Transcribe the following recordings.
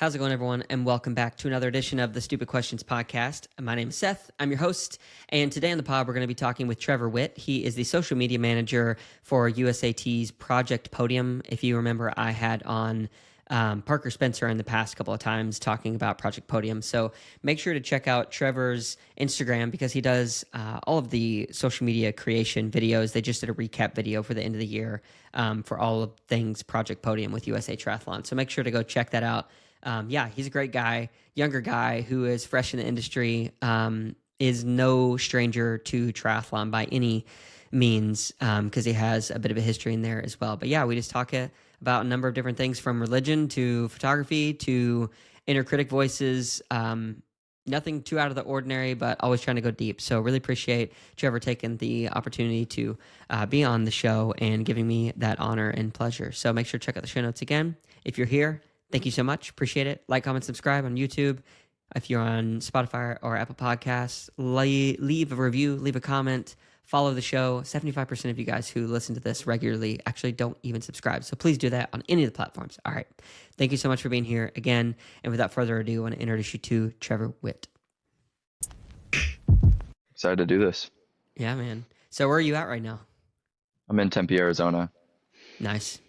How's it going, everyone? And welcome back to another edition of the Stupid Questions Podcast. My name is Seth. I'm your host. And today on the pod, we're going to be talking with Trevor Witt. He is the social media manager for USAT's Project Podium. If you remember, I had on Parker Spencer in the past couple of times talking about Project Podium. So make sure to check out Trevor's Instagram because he does all of the social media creation videos. They just did a recap video for the end of the year for all of things Project Podium with USA Triathlon. So make sure to go check that out. He's a great guy, younger guy who is fresh in the industry, is no stranger to triathlon by any means because he has a bit of a history in there as well. But yeah, we just talk about a number of different things from religion to photography to inner critic voices. Nothing too out of the ordinary, but always trying to go deep. So really appreciate Trevor taking the opportunity to be on the show and giving me that honor and pleasure. So make sure to check out the show notes again. If you're here, thank you so much. Appreciate it. Like, comment, subscribe on YouTube. If you're on Spotify or Apple Podcasts, leave a review, leave a comment, follow the show. 75% of you guys who listen to this regularly actually don't even subscribe. So please do that on any of the platforms. All right. Thank you so much for being here again. And without further ado, I want to introduce you to Trevor Witt. Excited to do this. Yeah, man. So where are you at right now? I'm in Tempe, Arizona. Nice.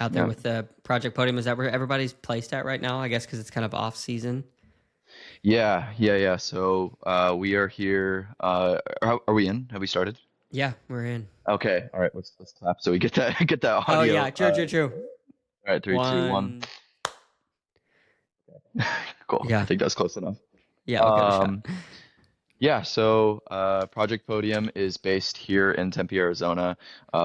Out there with the Project Podium. Is that where everybody's placed at right now? I guess because it's kind of off season. Yeah. So we are here. Are we in? Have we started? Yeah, we're in. Okay. All right. Let's clap so we get that audio. Oh yeah, true. All right, 3, 2, 1. Cool. Yeah. I think that's close enough. Yeah. Okay. Yeah. So Project Podium is based here in Tempe, Arizona,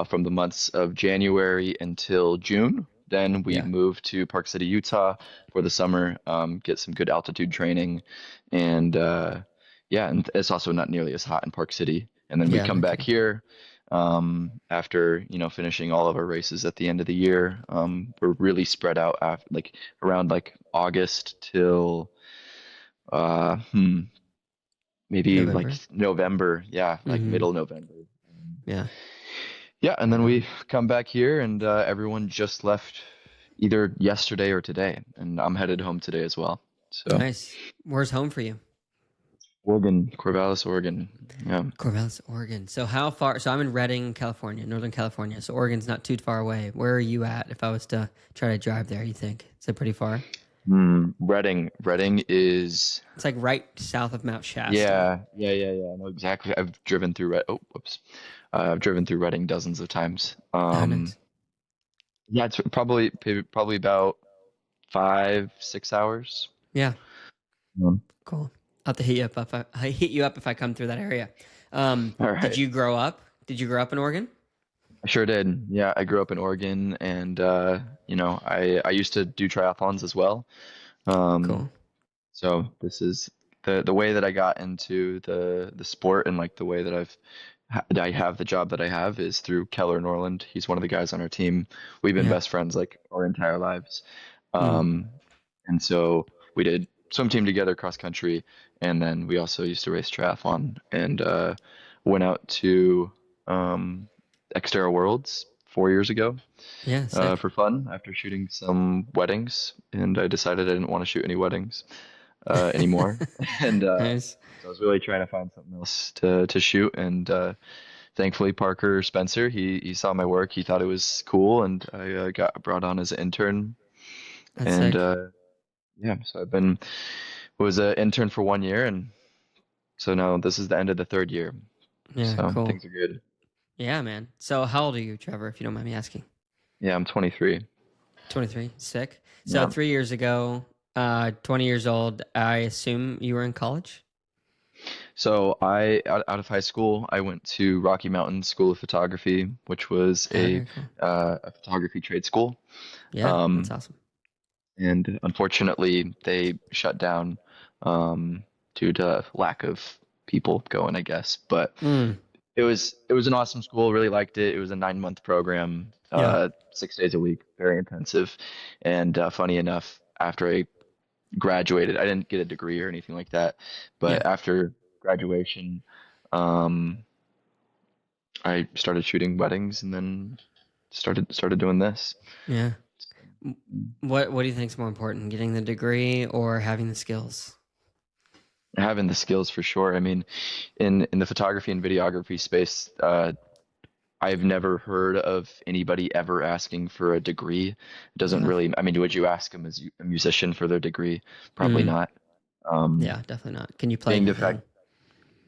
from the months of January until June. Then we move to Park City, Utah for the summer, get some good altitude training. And and it's also not nearly as hot in Park City. And then we come back here after, finishing all of our races at the end of the year. We're really spread out around August till maybe November. November. Yeah, middle November. Yeah. Yeah, and then we come back here, and everyone just left either yesterday or today, and I'm headed home today as well. So Nice. Where's home for you? Oregon, Corvallis, Oregon. Yeah. Corvallis, Oregon. So how far? So I'm in Redding, California, Northern California. So Oregon's not too far away. Where are you at? If I was to try to drive there, you think is it pretty far? Redding is. It's like right south of Mount Shasta. Yeah. No, exactly. I've driven through I've driven through Redding dozens of times. Nice. Yeah, it's probably about 5-6 hours. Yeah. Cool. I'll have to hit you up if I come through that area. All right. Did you grow up in Oregon? I sure did. Yeah, I grew up in Oregon, and I used to do triathlons as well. Cool. So this is the way that I got into the sport, and the way that I have the job that I have is through Keller Norland. He's one of the guys on our team. We've been best friends our entire lives. And so we did swim team together, cross country, and then we also used to race triathlon, and went out to Xterra Worlds 4 years ago. Yeah. For fun after shooting some weddings, and I decided I didn't want to shoot any weddings anymore. And Nice. so I was really trying to find something else to shoot, and thankfully Parker Spencer, he saw my work, he thought it was cool, and I got brought on as an intern. That's and sick. so was an intern for 1 year, and so now this is the end of the 3rd year. Yeah, So cool. things are good. Yeah, man. So how old are you, Trevor, if you don't mind me asking? Yeah, I'm 23. 23. Sick. So 3 years ago, 20 years old, I assume you were in college? So out of high school, I went to Rocky Mountain School of Photography, which was a photography trade school. Yeah, that's awesome. And unfortunately, they shut down due to lack of people going, I guess. But it was an awesome school. Really liked it. It was a 9-month program, 6 days a week, very intensive. And funny enough, after I graduated, I didn't get a degree or anything like that. But after graduation, I started shooting weddings, and then started doing this. Yeah. What do you think is more important, getting the degree or having the skills? Having the skills for sure. I mean, in the photography and videography space, I've never heard of anybody ever asking for a degree. It doesn't Yeah. really, I mean, would you ask them as a musician for their degree? Probably Mm, not. Um, yeah, definitely not. Can you play being the anything? fact,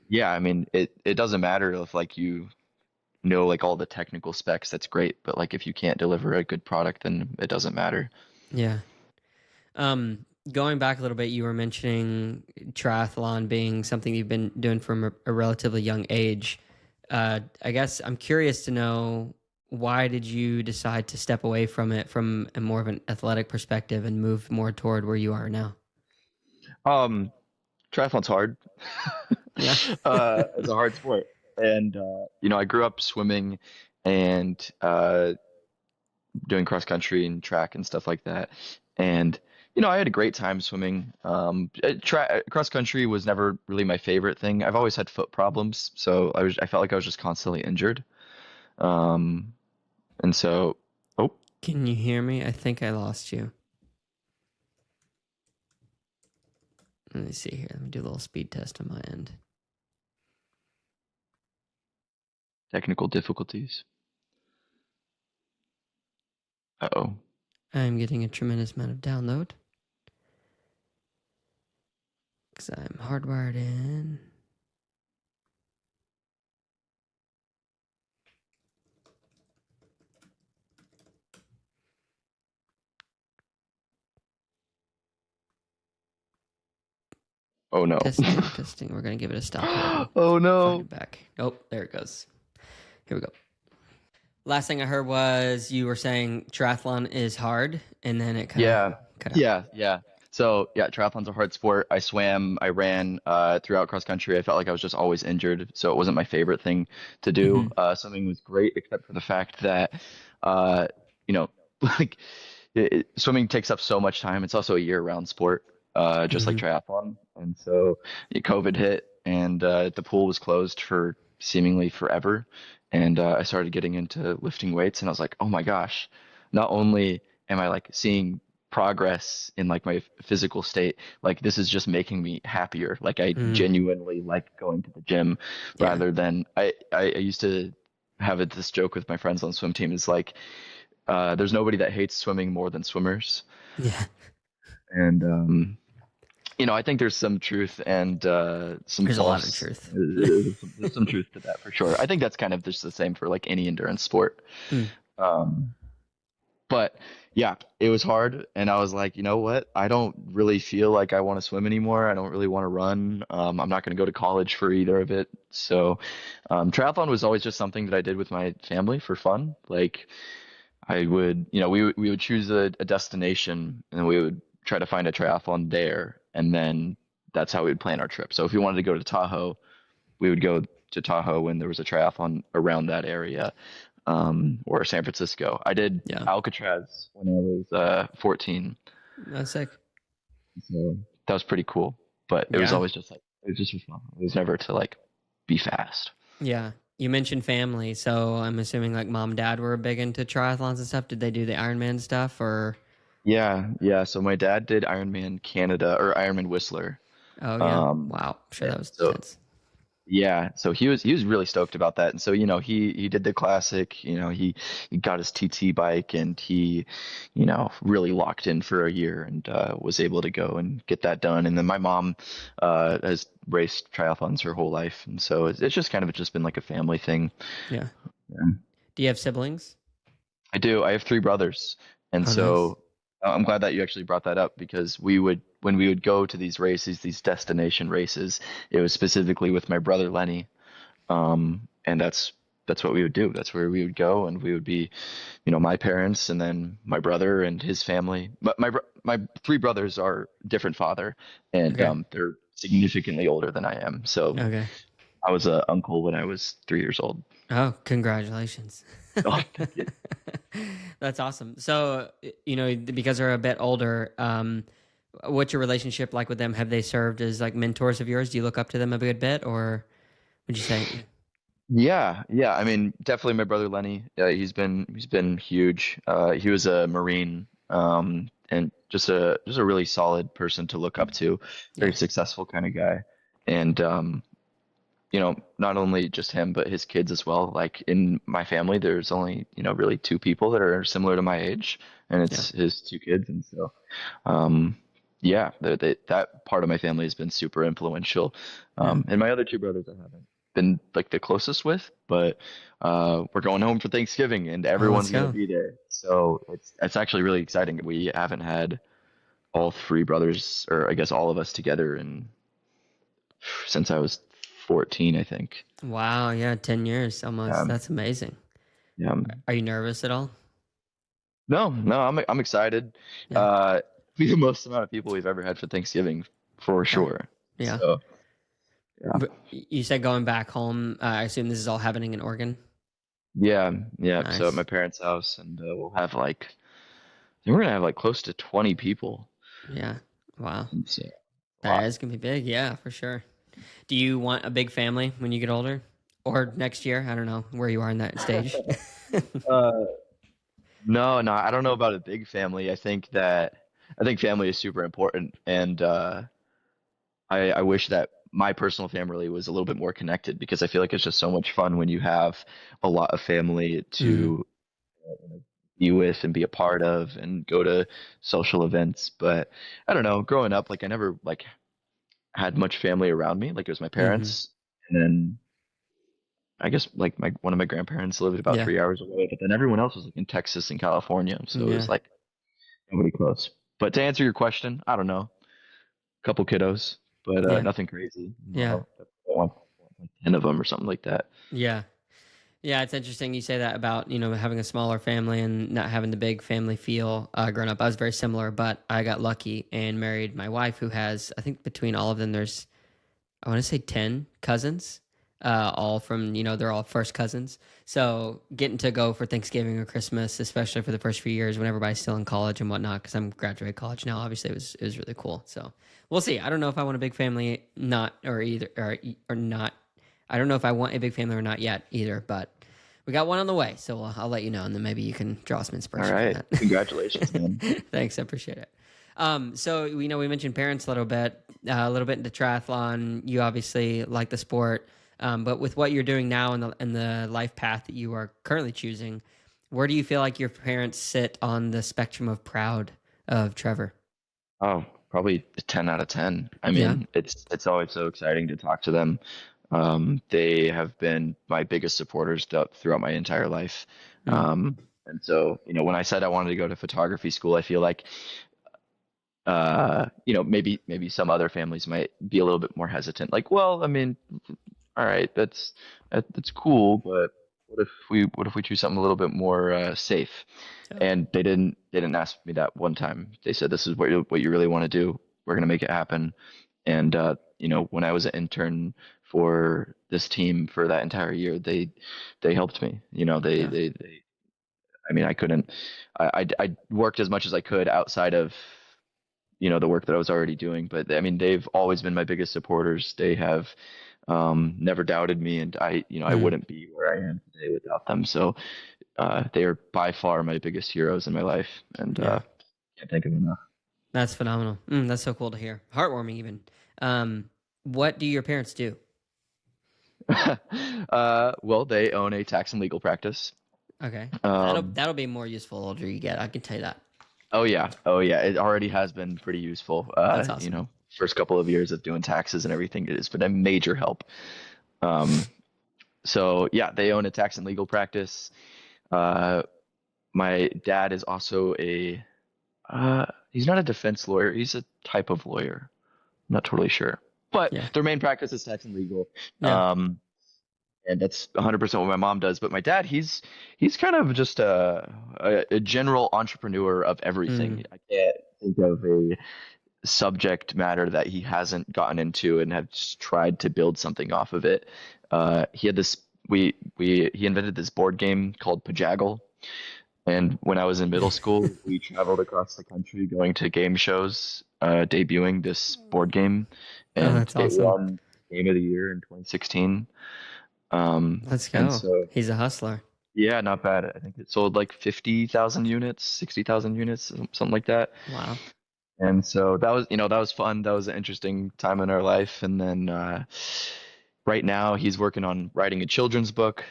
yeah, I mean, it doesn't matter if like you know like all the technical specs, that's great, but like if you can't deliver a good product, then it doesn't matter. Yeah. Going back a little bit, you were mentioning triathlon being something you've been doing from a relatively young age. I guess I'm curious to know, why did you decide to step away from it from a more of an athletic perspective and move more toward where you are now? Um, Triathlon's hard. Yeah. It's a hard sport. And you know, I grew up swimming and doing cross country and track and stuff like that. And you know, I had a great time swimming. Cross country was never really my favorite thing. I've always had foot problems, so I felt like I was just constantly injured. Um, and so, oh, Can you hear me? I think I lost you. Let me see here. Let me do a little speed test on my end. technical difficulties. Uh-oh. I'm getting a tremendous amount of download because I'm hardwired in. Oh no. Testing, testing. We're going to give it a stop here and Oh find no. it back. Oh, there it goes. Here we go. Last thing I heard was you were saying triathlon is hard, and then it kind of Yeah, cut out. yeah. So yeah, triathlon's a hard sport. I swam, I ran throughout cross country. I felt like I was just always injured, so it wasn't my favorite thing to Mm-hmm. do. Swimming was great, except for the fact that uh, you know, like swimming takes up so much time. It's also a year-round sport, just like Mm-hmm. triathlon. And so COVID hit, and the pool was closed for seemingly forever. And I started getting into lifting weights, and I was like, oh my gosh, not only am I like seeing progress in like my physical state, like this is just making me happier. Like I Mm, genuinely like going to the gym yeah. rather than I used to have this joke with my friends on the swim team is like there's nobody that hates swimming more than swimmers. Yeah. And you know, I think there's some truth and some There's a lot of false. truth. There's some truth to that for sure. I think that's kind of just the same for like any endurance sport. Mm, Um, but yeah, it was hard, and I was like, you know what? I don't really feel like I want to swim anymore. I don't really want to run. I'm not going to go to college for either of it. So, triathlon was always just something that I did with my family for fun. Like I would, you know, we would choose a destination and we would try to find a triathlon there, and then that's how we would plan our trip. So if we wanted to go to Tahoe, we would go to Tahoe when there was a triathlon around that area, or San Francisco. I did yeah. Alcatraz when I was 14, That's sick. so that was pretty cool. But it was Yeah. always just like it was just for fun. It was never to like be fast. Yeah. You mentioned family, so I'm assuming like mom, dad were big into triathlons and stuff. Did they do the Ironman stuff or? Yeah. So my dad did Ironman Canada or Ironman Whistler. Oh yeah. Um, Wow. I'm sure that and was so intense. yeah, so he was really stoked about that, and so you know he did the classic. You know he got his TT bike, and he you know really locked in for a year and was able to go and get that done. And then my mom has raced triathlons her whole life, and so it's just kind of just been like a family thing. Yeah. Yeah. Do you have siblings? I do. I have three brothers, and Oh, nice. so I'm glad that you actually brought that up because we would when we would go to these races, these destination races, it was specifically with my brother Lenny. And that's what we would do. That's where we would go, and we would be, you know, my parents, and then my brother and his family. But my three brothers are different father, and Okay. they're significantly older than I am. So Okay. I was a uncle when I was 3 years old. Oh, congratulations. Oh, thank you. That's awesome. So, because they're a bit older, what's your relationship like with them? Have they served as like mentors of yours? Do you look up to them a good bit, or would you say? Yeah. I mean, definitely my brother Lenny. He's been huge. He was a Marine and just a really solid person to look up to, very Yeah. successful kind of guy. And not only just him, but his kids as well. Like in my family, there's only, really two people that are similar to my age, and Yeah. it's his two kids. And so, um, yeah, that part of my family has been super influential. Yeah. And my other two brothers, I haven't been like the closest with, but we're going home for Thanksgiving, and Oh, let's everyone's gonna go. be there. So it's actually really exciting. We haven't had all three brothers, or I guess all of us together, and since I was 14, I think. Wow. Yeah. 10 years almost. Um, That's amazing. yeah. Are you nervous at all? No, no, I'm excited. Yeah. Uh, be the most amount of people we've ever had for Thanksgiving, for Okay. sure. Yeah. So yeah, But you said going back home. I assume this is all happening in Oregon. yeah, yeah. So at my Nice. parents' house, and we'll have like, I think we're gonna have like close to 20 people. Yeah. Wow. And so a That lot. is gonna be big. Yeah, for sure. Do you want a big family when you get older, or next year? I don't know where you are in that stage. Uh, no, no, I don't know about a big family. I think family is super important, and I wish that my personal family was a little bit more connected because I feel like it's just so much fun when you have a lot of family Mm, to be with and be a part of and go to social events. But I don't know, growing up, like I never like had much family around me. Like it was my hmm. parents, and then I guess like my one of my grandparents lived about Yeah. 3 hours away, but then everyone else was like in Texas and California, so it was Yeah. like nobody close. But to answer your question, I don't know, a couple kiddos, but Yeah. nothing crazy. Yeah. I want like 10 of them or something like that. Yeah. Yeah, it's interesting you say that about, having a smaller family and not having the big family feel growing up. I was very similar, but I got lucky and married my wife who has, I think between all of them, there's I want to say 10 cousins, all from, they're all first cousins. So getting to go for Thanksgiving or Christmas, especially for the first few years when everybody's still in college and whatnot, because I'm graduated college now, obviously it was really cool. So we'll see. I don't know if I want a big family, not, or either, or not. I don't know if I want a big family or not yet either, but we got one on the way. So I'll let you know. And then maybe you can draw some All inspiration from right, that. congratulations, man. Thanks. I appreciate it. So we mentioned parents a little bit into triathlon. You obviously like the sport, but with what you're doing now and the life path that you are currently choosing, where do you feel like your parents sit on the spectrum of proud of Trevor? Oh, probably a 10 out of 10. I Yeah. mean, it's always so exciting to talk to them. They have been my biggest supporters throughout my entire life. Mm, And so, when I said I wanted to go to photography school, I feel like, maybe some other families might be a little bit more hesitant. Like, well, I mean, all right, that's cool, but what if we choose something a little bit more safe? yeah. And they didn't ask me that one time. They said, "This is what you really want to do. We're gonna make it happen." And when I was an intern for this team for that entire year, they helped me. Yeah. They I mean, I couldn't. I worked as much as I could outside of the work that I was already doing. But I mean, they've always been my biggest supporters. They have never doubted me, and I Mm, wouldn't be where I am today without them. So they are by far my biggest heroes in my life, and yeah. can't think of enough. That's phenomenal. That's so cool to hear. Heartwarming, even. What do your parents do? Well, they own a tax and legal practice. Okay. That'll Um, that'll be more useful the older you get. I can tell you that. oh yeah, it already has been pretty useful. That's awesome. First couple of years of doing taxes and everything, it has been a major help. Um, so yeah, they own a tax and legal practice. Uh, my dad is also he's not a defense lawyer. He's a type of lawyer. I'm not totally sure, but Yeah. their main practice is tax and legal. Yeah. Um, and that's 100% what my mom does. But my dad, he's kind of just a general entrepreneur of everything. Mm, I can't think of a subject matter that he hasn't gotten into and have just tried to build something off of it. He had this we he invented this board game called Pajaggle. And when I was in middle school, we traveled across the country going to game shows, debuting this board game, oh, and that's it awesome. won Game of the Year in 2016. Let's And go. so He's a hustler. Yeah, not bad. I think it sold like 50,000 units, 60,000 units, something like that. Wow. And so that was, that was fun. That was an interesting time in our life. And then right now he's working on writing a children's book,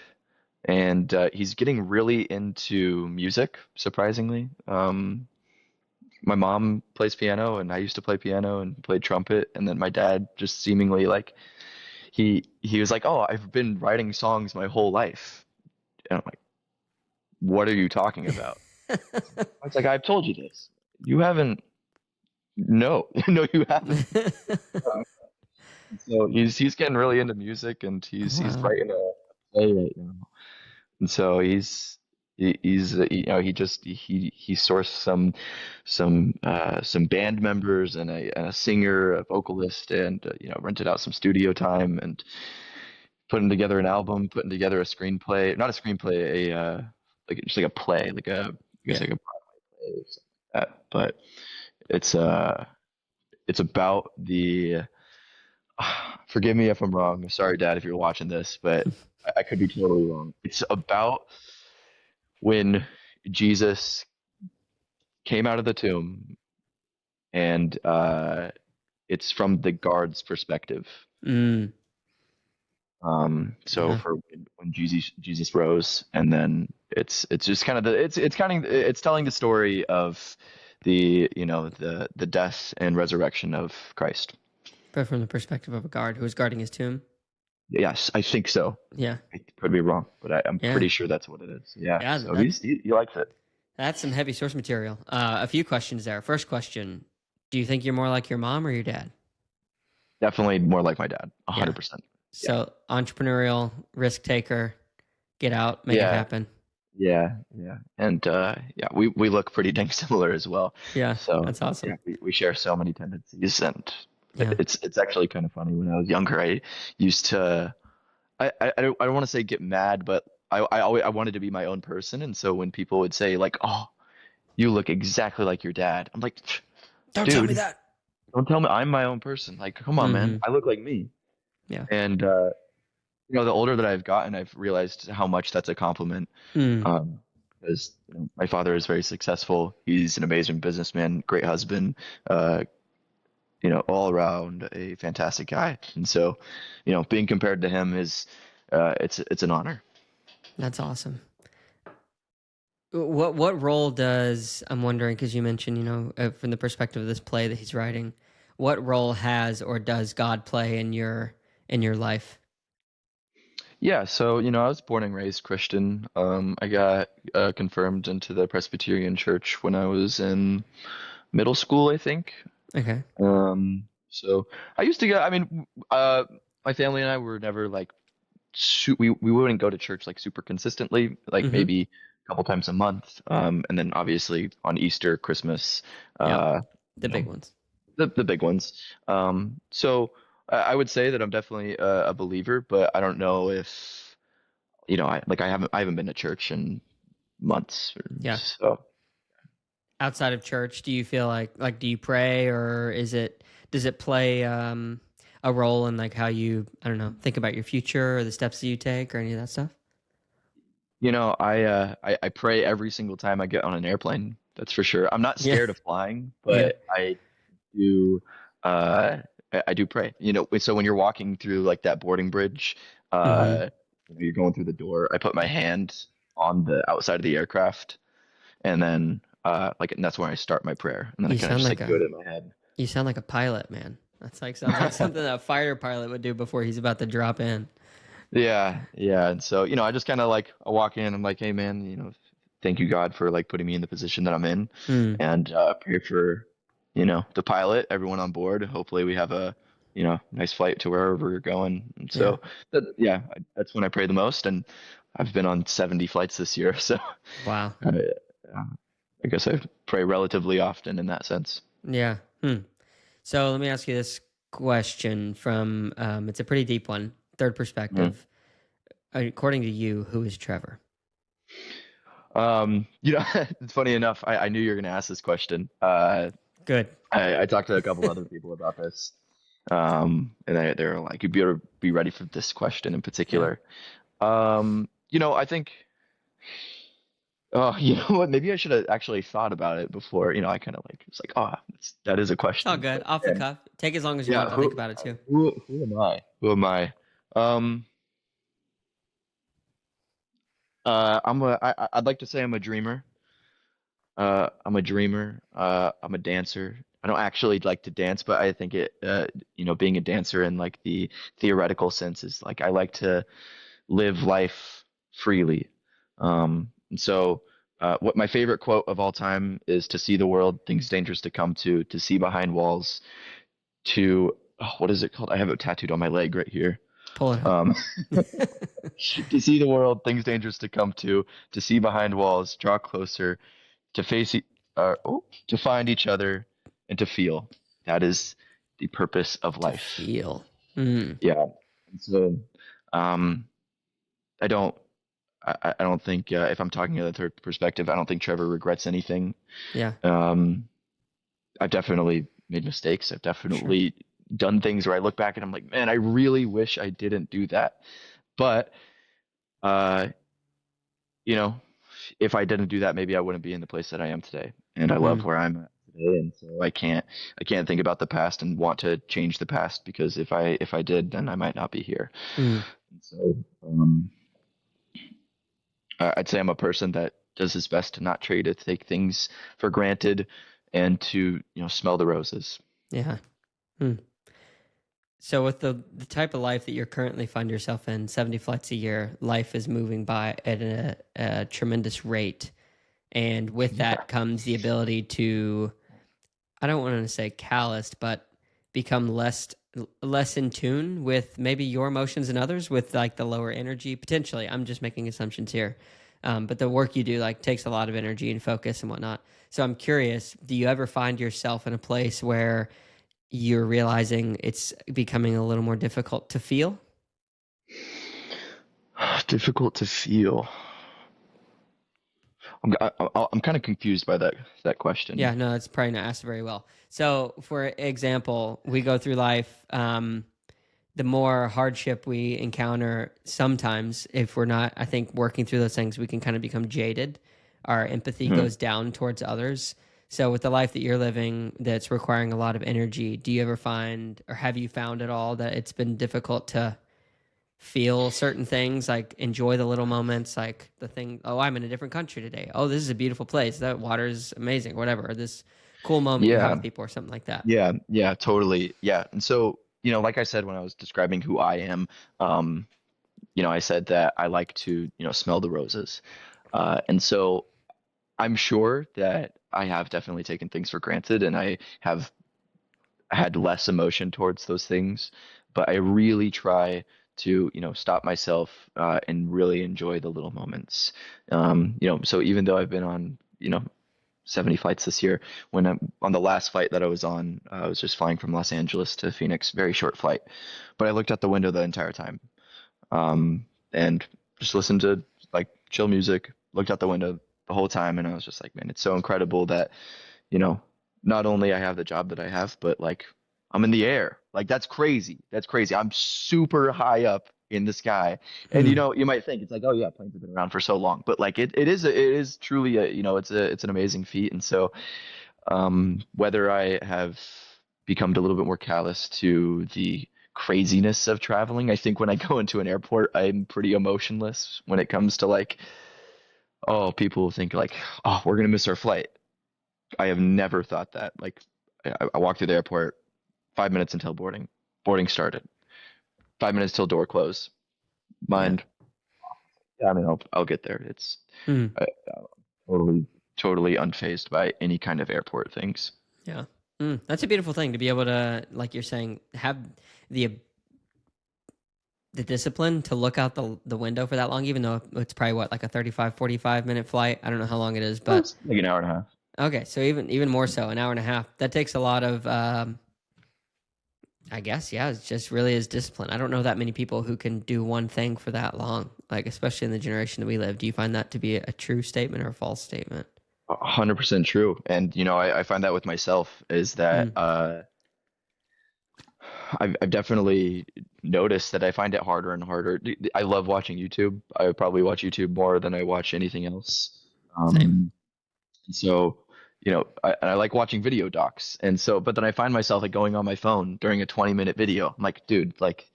and he's getting really into music, surprisingly. My mom plays piano, and I used to play piano and played trumpet. And then my dad just seemingly like he was like, "Oh, I've been writing songs my whole life." And I'm like, "What are you talking about?" I was like, "I've told you this. You haven't. No, no, you haven't." So he's getting really into music, and he's Wow. writing a play right now. And so he's he just he sourced some band members and a singer, a vocalist, and rented out some studio time and putting together an album, putting together a screenplay, not a screenplay, like just like a play, like a I guess Yeah. like a play or something like that. But it's uh it's about the forgive me if I'm wrong. Sorry, Dad, if you're watching this, but I could be totally wrong. It's about when Jesus came out of the tomb, and it's from the guard's perspective. Mm. So Yeah. for when Jesus rose, and then it's just kind of it's telling the story of the death and resurrection of Christ. But from the perspective of a guard who was guarding his tomb. Yes, I think so. Yeah. I could be wrong, but I'm Yeah. pretty sure that's what it is. Yeah. Yeah. So he likes it. That's some heavy source material. A few questions there. First question: do you think you're more like your mom or your dad? Definitely more like my dad. Yeah. 100%. Yeah. So entrepreneurial, risk taker, get out, make it Yeah. happen. Yeah. Yeah. And yeah, we look pretty dang similar as well. Yeah, So that's awesome. yeah, we share so many tendencies, and Yeah. it's actually kind of funny. When I was younger, I used to I don't want to say get mad, but I wanted to be my own person, and so when people would say like, "Oh, you look exactly like your dad," I'm like, Don't tell me "Dude, that. don't tell me I'm my own person. Like, come on, man. Mm-hmm. I look like me." Yeah. And the older that I've gotten, I've realized how much that's a compliment. Mm. Um, because my father is very successful. He's an amazing businessman, great husband, uh, all around a fantastic guy. And so, being compared to him is, it's an honor. That's awesome. What role does I'm wondering because you mentioned from the perspective of this play that he's writing, what role has or does God play in your life? Yeah, so I was born and raised Christian. I got confirmed into the Presbyterian Church when I was in middle school, I think. Okay. So I used to go. I mean, my family and I were never like we wouldn't go to church like super consistently, like Mm-hmm. maybe a couple times a month. And then obviously on Easter, Christmas, Yep. The you big know, ones. the big ones. So I would say that I'm definitely a believer, but I don't know if I haven't been to church in months. Yeah. So Outside of church, do you feel like do you pray or does it play a role in like how you I don't know think about your future or the steps that you take or any of that stuff? I pray every single time I get on an airplane. That's for sure. I'm not Yeah. scared of flying, Yeah. but I do uh I do pray. So when you're walking through like that boarding bridge, Mm-hmm. you're going through the door, I put my hand on the outside of the aircraft, and then and that's where I start my prayer, and then I You kind of sound just like like do a it in my head. you sound like a pilot, man. That's like sounds like something that a fighter pilot would do before he's about to drop in. Yeah, yeah. And so, I just kind of like I walk in, I'm like, "Hey man, thank you God for like putting me in the position that I'm in." Mm. And pray for, the pilot, everyone on board. Hopefully we have a, nice flight to wherever we're going. And Yeah. so yeah, that's when I pray the most, and I've been on 70 flights this year, so Wow. I, I guess I pray relatively often in that sense. Yeah. Hmm. So let me ask you this question from it's a pretty deep one. Third Mm. perspective. According to you, who is Trevor? It's funny enough, I knew you were going to ask this question. Good. I talked to a couple other people about this, and they're like, "You better be ready for this question in Yeah. particular." I think. Oh, you know what? Maybe I should have actually thought about it before. I kind of like it's like, oh, that is a It's all question. good. But Off the man, cuff. Take as long as you yeah, want to think about it too. who am I? Who am I? Um, I'd like to say I'm a dreamer. I'm a dreamer. I'm a dancer. I don't actually like to dance, but I think being a dancer in like the theoretical sense is like I like to live life freely. And so, what my favorite quote of all time is to see the world, things dangerous to see behind walls, what is it called? I have it tattooed on my leg right here. Pull it up. Um, to see the world, things dangerous to see behind walls, draw closer, to to find each other, and to feel. That is the purpose of To life. feel. Mm, Yeah. And so, um, I don't. I don't think if I'm talking in the third perspective, I don't think Trevor regrets anything. yeah, Um, I've definitely made mistakes. I've sure. definitely done things where I look back and I'm like, man, I really wish I didn't do that. But uh, you know, if I didn't do that, maybe I wouldn't be in the place that I am today. And I love Mm, where I'm at today. And so I can't think about the past and want to change the past because if I did, then I might not be here. mm. And so I'd say I'm a person that does his best to not try to take things for granted and to, smell the roses. Yeah. Mm. So with the type of life that you're currently find yourself in, 70 flights a year, life is moving by at a tremendous rate. And with Yeah. that comes the ability to, I don't want to say calloused, but become less in tune with maybe your emotions and others with like the lower energy potentially. I'm just making assumptions here. But the work you do like takes a lot of energy and focus and whatnot. So I'm curious, do you ever find yourself in a place where you're realizing it's becoming a little more difficult to feel? Difficult to feel. I'm kind of confused by that question. Yeah, no, it's probably not asked very well. So, for example, we go through life. The more hardship we encounter, sometimes, if we're not, I think, working through those things, we can kind of become jaded. Our empathy Hmm. goes down towards others. So, with the life that you're living that's requiring a lot of energy, do you ever find, or have you found at all, that it's been difficult to feel certain things, like enjoy the little moments, like the thing, oh, I'm in a different country today, oh, this is a beautiful place, that water is amazing, whatever, or this cool moment you have Yeah, with people or something like that. yeah, totally. Yeah. And so, like I said when I was describing who I am, um, I said that I like to, smell the roses. And so I'm sure that I have definitely taken things for granted and I have had less emotion towards those things, but I really try to, stop myself and really enjoy the little moments. So even though I've been on, 70 flights this year, when I'm on the last flight that I was on, I was just flying from Los Angeles to Phoenix, very short flight, but I looked out the window the entire time, and just listened to like chill music, looked out the window the whole time, and I was just like, man, it's so incredible that you know, not only I have the job that I have, but like I'm in the air. Like that's crazy. That's crazy. I'm super high up in the sky. And Hmm. you might think it's like, oh yeah, planes have been around for so long, but like it is truly it's an amazing feat. And so whether I have become a little bit more callous to the craziness of traveling, I think when I go into an airport, I'm pretty emotionless when it comes to like, oh, people think like, oh, we're gonna miss our flight. I have never thought that. Like, I walked through the airport 5 minutes until boarding. Boarding started. 5 minutes till door close. Yeah. Mind, yeah, I mean, I'll get there. It's Hmm. totally, totally unfazed by any kind of airport things. Yeah. That's a beautiful thing to be able to, like you're saying, have the the discipline to look out the window for that long, even though it's probably what, like a 35-45 minute flight. I don't know how long it is, Well, but it's like an hour and a half. okay, so even more so, an hour and a half, that takes a lot of I guess, yeah, it's just really is discipline. I don't know that many people who can do one thing for that long, like especially in the generation that we live. Do you find that to be a true statement or a false statement? 100% true. And I find that with myself is that Mm, I've definitely noticed that I find it harder and harder. I love watching YouTube. I probably watch YouTube more than I watch anything else. Same. And so, I like watching video docs. And so, but then I find myself like going on my phone during a 20-minute video. I'm like, dude, like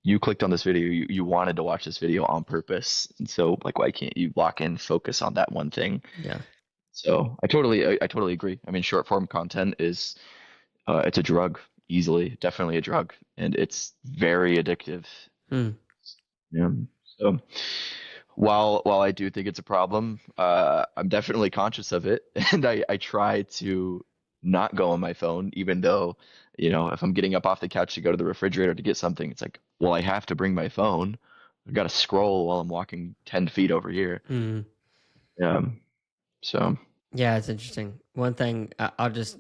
you clicked on this video, you wanted to watch this video on purpose. And so, like, why can't you lock in, focus on that one thing? Yeah. So I totally agree. I mean, short form content is it's a drug, easily, definitely a drug, and it's very addictive. Hmm. Yeah. So while I do think it's a problem, I'm definitely conscious of it, and I try to not go on my phone, even though, if I'm getting up off the couch to go to the refrigerator to get something, it's like, well, I have to bring my phone. I've got to scroll while I'm walking 10 feet over here. Hmm. Yeah. So. Yeah, it's interesting. One thing I'll just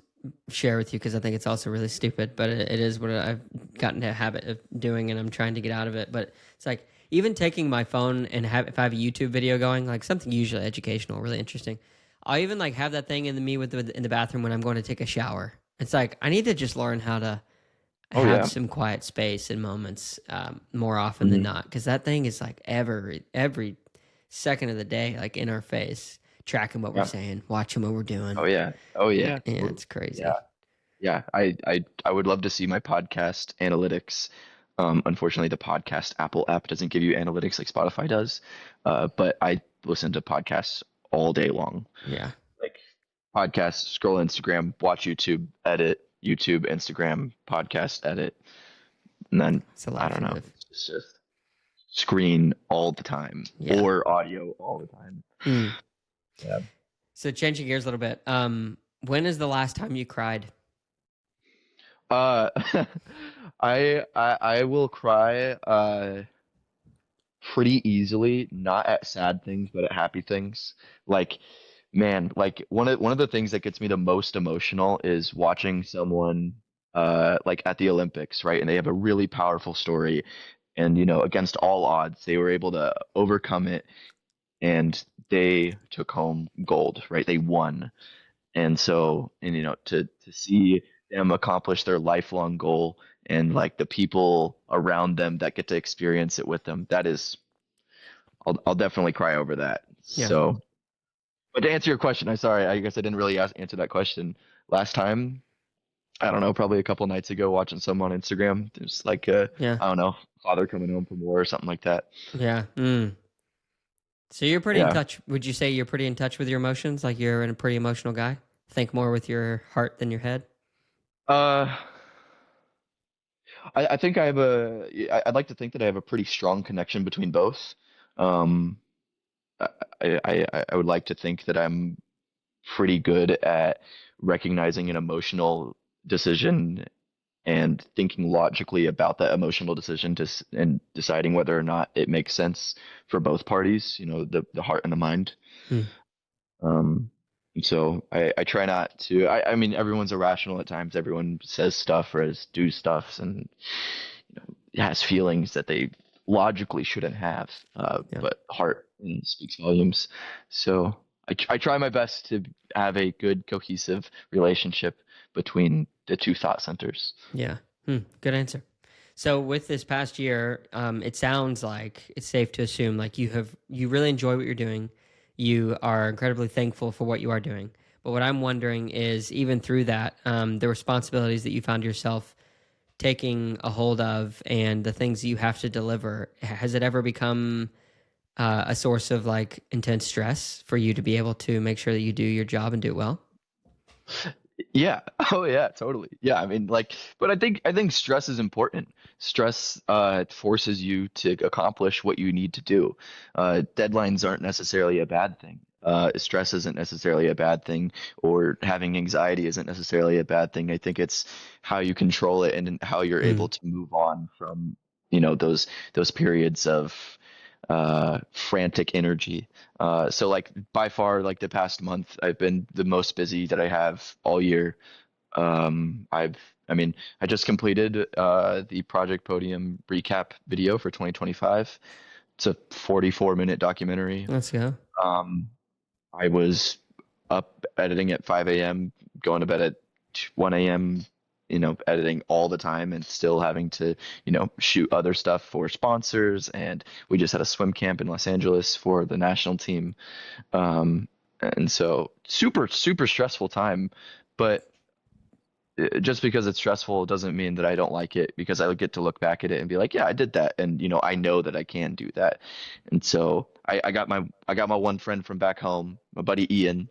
share with you because I think it's also really stupid, but it is what I've gotten to a habit of doing, and I'm trying to get out of it. But it's like even taking my phone and if I have a YouTube video going, like something usually educational, really interesting. I'll even like have that thing in in the bathroom when I'm going to take a shower. It's like I need to just learn how to Oh have yeah. some quiet space and moments more often than Mhm. not because that thing is like every second of the day, like in our face, tracking what we're Yeah. saying, watching what we're doing. Oh yeah. Oh yeah. Yeah, Totally. it's crazy. Yeah. Yeah, I would love to see my podcast analytics. Unfortunately, the podcast Apple app doesn't give you analytics like Spotify does. But I listen to podcasts all day long. Yeah, Like podcasts, scroll Instagram, watch YouTube, edit, YouTube, Instagram, podcast, edit, and then it's a I life don't you know, live. it's just screen all the time Yeah. or audio all the time. Hmm. Yeah. So changing gears a little bit. When is the last time you cried? Uh, I will cry. Pretty easily, not at sad things, but at happy things. Like, man, like one of the things that gets me the most emotional is watching someone like at the Olympics, right? And they have a really powerful story, and against all odds, they were able to overcome it, and they took home gold, right? They won. And so, and to see them accomplish their lifelong goal, and like the people around them that get to experience it with them, that is, I'll definitely cry over that. Yeah. So, but to answer your question, I'm sorry. I guess I didn't really answer that question last time. I don't know, probably a couple nights ago, watching some on Instagram. There's like Yeah. I don't know, father coming home from war or something like that. Yeah. Mm. So you're pretty in Yeah. touch. Would you say you're pretty in touch with your emotions? Like you're a pretty emotional guy? Think more with your heart than your head? Uh, I think I have I'd like to think that I have a pretty strong connection between both. Um, I, I would like to think that I'm pretty good at recognizing an emotional decision and thinking logically about that emotional decision and deciding whether or not it makes sense for both parties, the heart and the mind. Hmm. Um, and so I try not to, I mean, everyone's irrational at times. Everyone says stuff or do stuff and has feelings that they logically shouldn't have, Yeah. but heart speaks volumes. So I try my best to have a good cohesive relationship between the two thought centers. Yeah. Hmm. Good answer. So with this past year, it sounds like it's safe to assume like you really enjoy what you're doing. You are incredibly thankful for what you are doing. But what I'm wondering is even through that, the responsibilities that you found yourself taking a hold of and the things you have to deliver, has it ever become a source of like intense stress for you to be able to make sure that you do your job and do it well? Yeah. Oh yeah, totally. Yeah, I mean like but I think stress is important. Stress forces you to accomplish what you need to do. Deadlines aren't necessarily a bad thing. Stress isn't necessarily a bad thing, or having anxiety isn't necessarily a bad thing. I think it's how you control it and how you're able Mm, to move on from, those periods of frantic energy. So like by far, like the past month, I've been the most busy that I have all year. I've, I mean, I just completed the Project Podium recap video for 2025. It's a 44-minute documentary. let's go. Um, I was up editing at 5 a.m., going to bed at 1 a.m., editing all the time and still having to, shoot other stuff for sponsors. And we just had a swim camp in Los Angeles for the national team. Um, and so super, super stressful time. But just because it's stressful doesn't mean that I don't like it, because I get to look back at it and be like, yeah, I did that. And, I know that I can do that. And so I got my one friend from back home, my buddy Ian,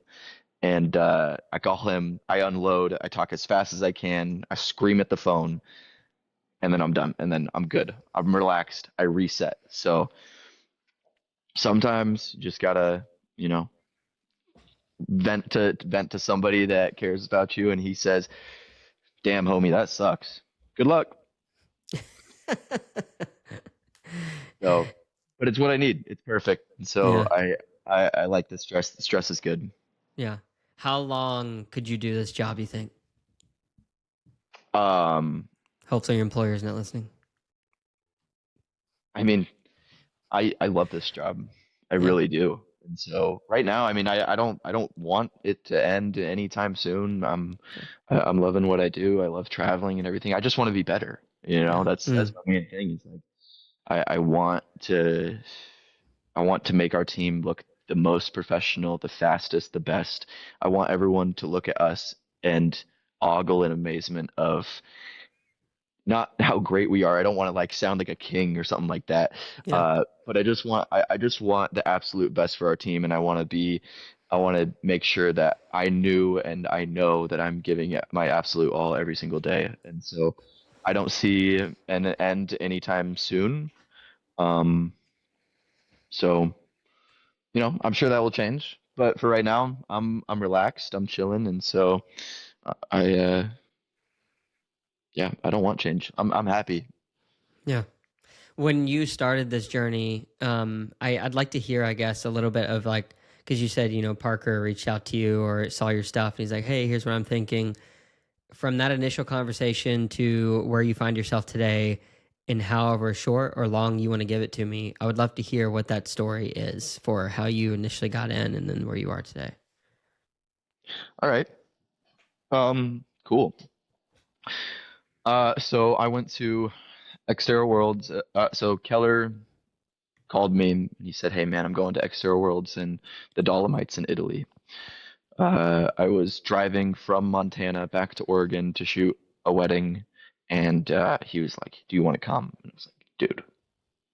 and I call him, I unload, I talk as fast as I can, I scream at the phone, and then I'm done. And then I'm good. I'm relaxed. I reset. So sometimes you just gotta, you know, vent to somebody that cares about you, and he says, "Damn, homie, that sucks. Good luck." So, but it's what I need. It's perfect. And so Yeah. I like the stress. The stress is good. Yeah. How long could you do this job, you think? Um, Hopefully your employer is not listening. I mean, I love this job. I Yeah. really do. And so right now, I mean, I don't want it to end anytime soon. Sure. I'm loving what I do. I love traveling and everything. I just want to be better. Yeah. That's my main thing. Is like I want to make our team look the most professional, the fastest, the best. I want everyone to look at us and ogle in amazement of not how great we are. I don't want to like sound like a king or something like that. Yeah. But I just want the absolute best for our team, and I want to make sure that I knew and I know that I'm giving it my absolute all every single day. And so I don't see an end anytime soon. Um, so I'm sure that will change. But for right now, I'm relaxed, I'm chilling, and so I yeah, I don't want change. I'm happy. Yeah. When you started this journey, I'd like to hear, I guess, a little bit of like, because you said, Parker reached out to you or saw your stuff and he's like, hey, here's what I'm thinking. From that initial conversation to where you find yourself today, in however short or long you want to give it to me, I would love to hear what that story is for how you initially got in and then where you are today. All right. Cool. So I went to Xterra Worlds. So Keller called me and he said, "Hey man, I'm going to Xterra Worlds in the Dolomites in Italy." I was driving from Montana back to Oregon to shoot a wedding, and he was like, "Do you want to come?" And I was like, "Dude,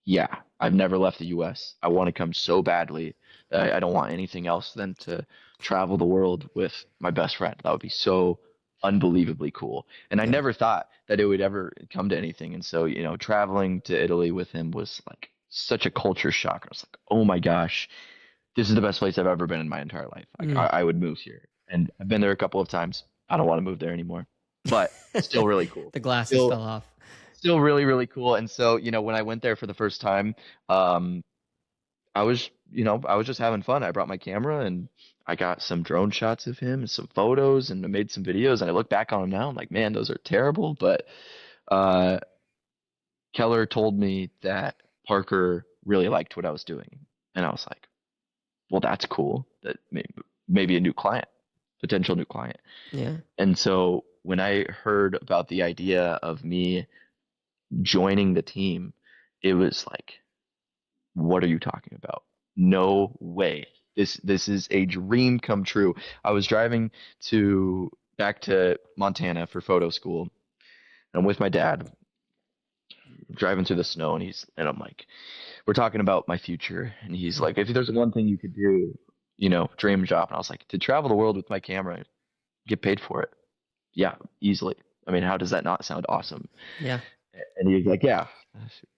yeah, I've never left the U.S. I want to come so badly. I don't want anything else than to travel the world with my best friend. That would be so unbelievably cool." And I Yeah. never thought that it would ever come to anything. And so, traveling to Italy with him was like such a culture shock. I was like, "Oh my gosh, this is the best place I've ever been in my entire life. Like, Mm. I would move here." And I've been there a couple of times. I don't want to move there anymore, but still really cool. The glasses Still fell off. still really, really cool. And so, when I went there for the first time, um, I was just having fun. I brought my camera and I got some drone shots of him and some photos, and I made some videos. And I look back on them now, I'm like, man, those are terrible. But uh, Keller told me that Parker really liked what I was doing. And I was like, well, that's cool. That maybe a new client, potential new client. Yeah. And so when I heard about the idea of me joining the team, it was like, what are you talking about? No way. This is a dream come true. I was driving to back to Montana for photo school, and I'm with my dad driving through the snow, and I'm like, we're talking about my future, and he's like, if there's one thing you could do, dream job. And I was like, to travel the world with my camera, get paid for it. Yeah, easily. I mean, how does that not sound awesome? Yeah. And he's like, yeah.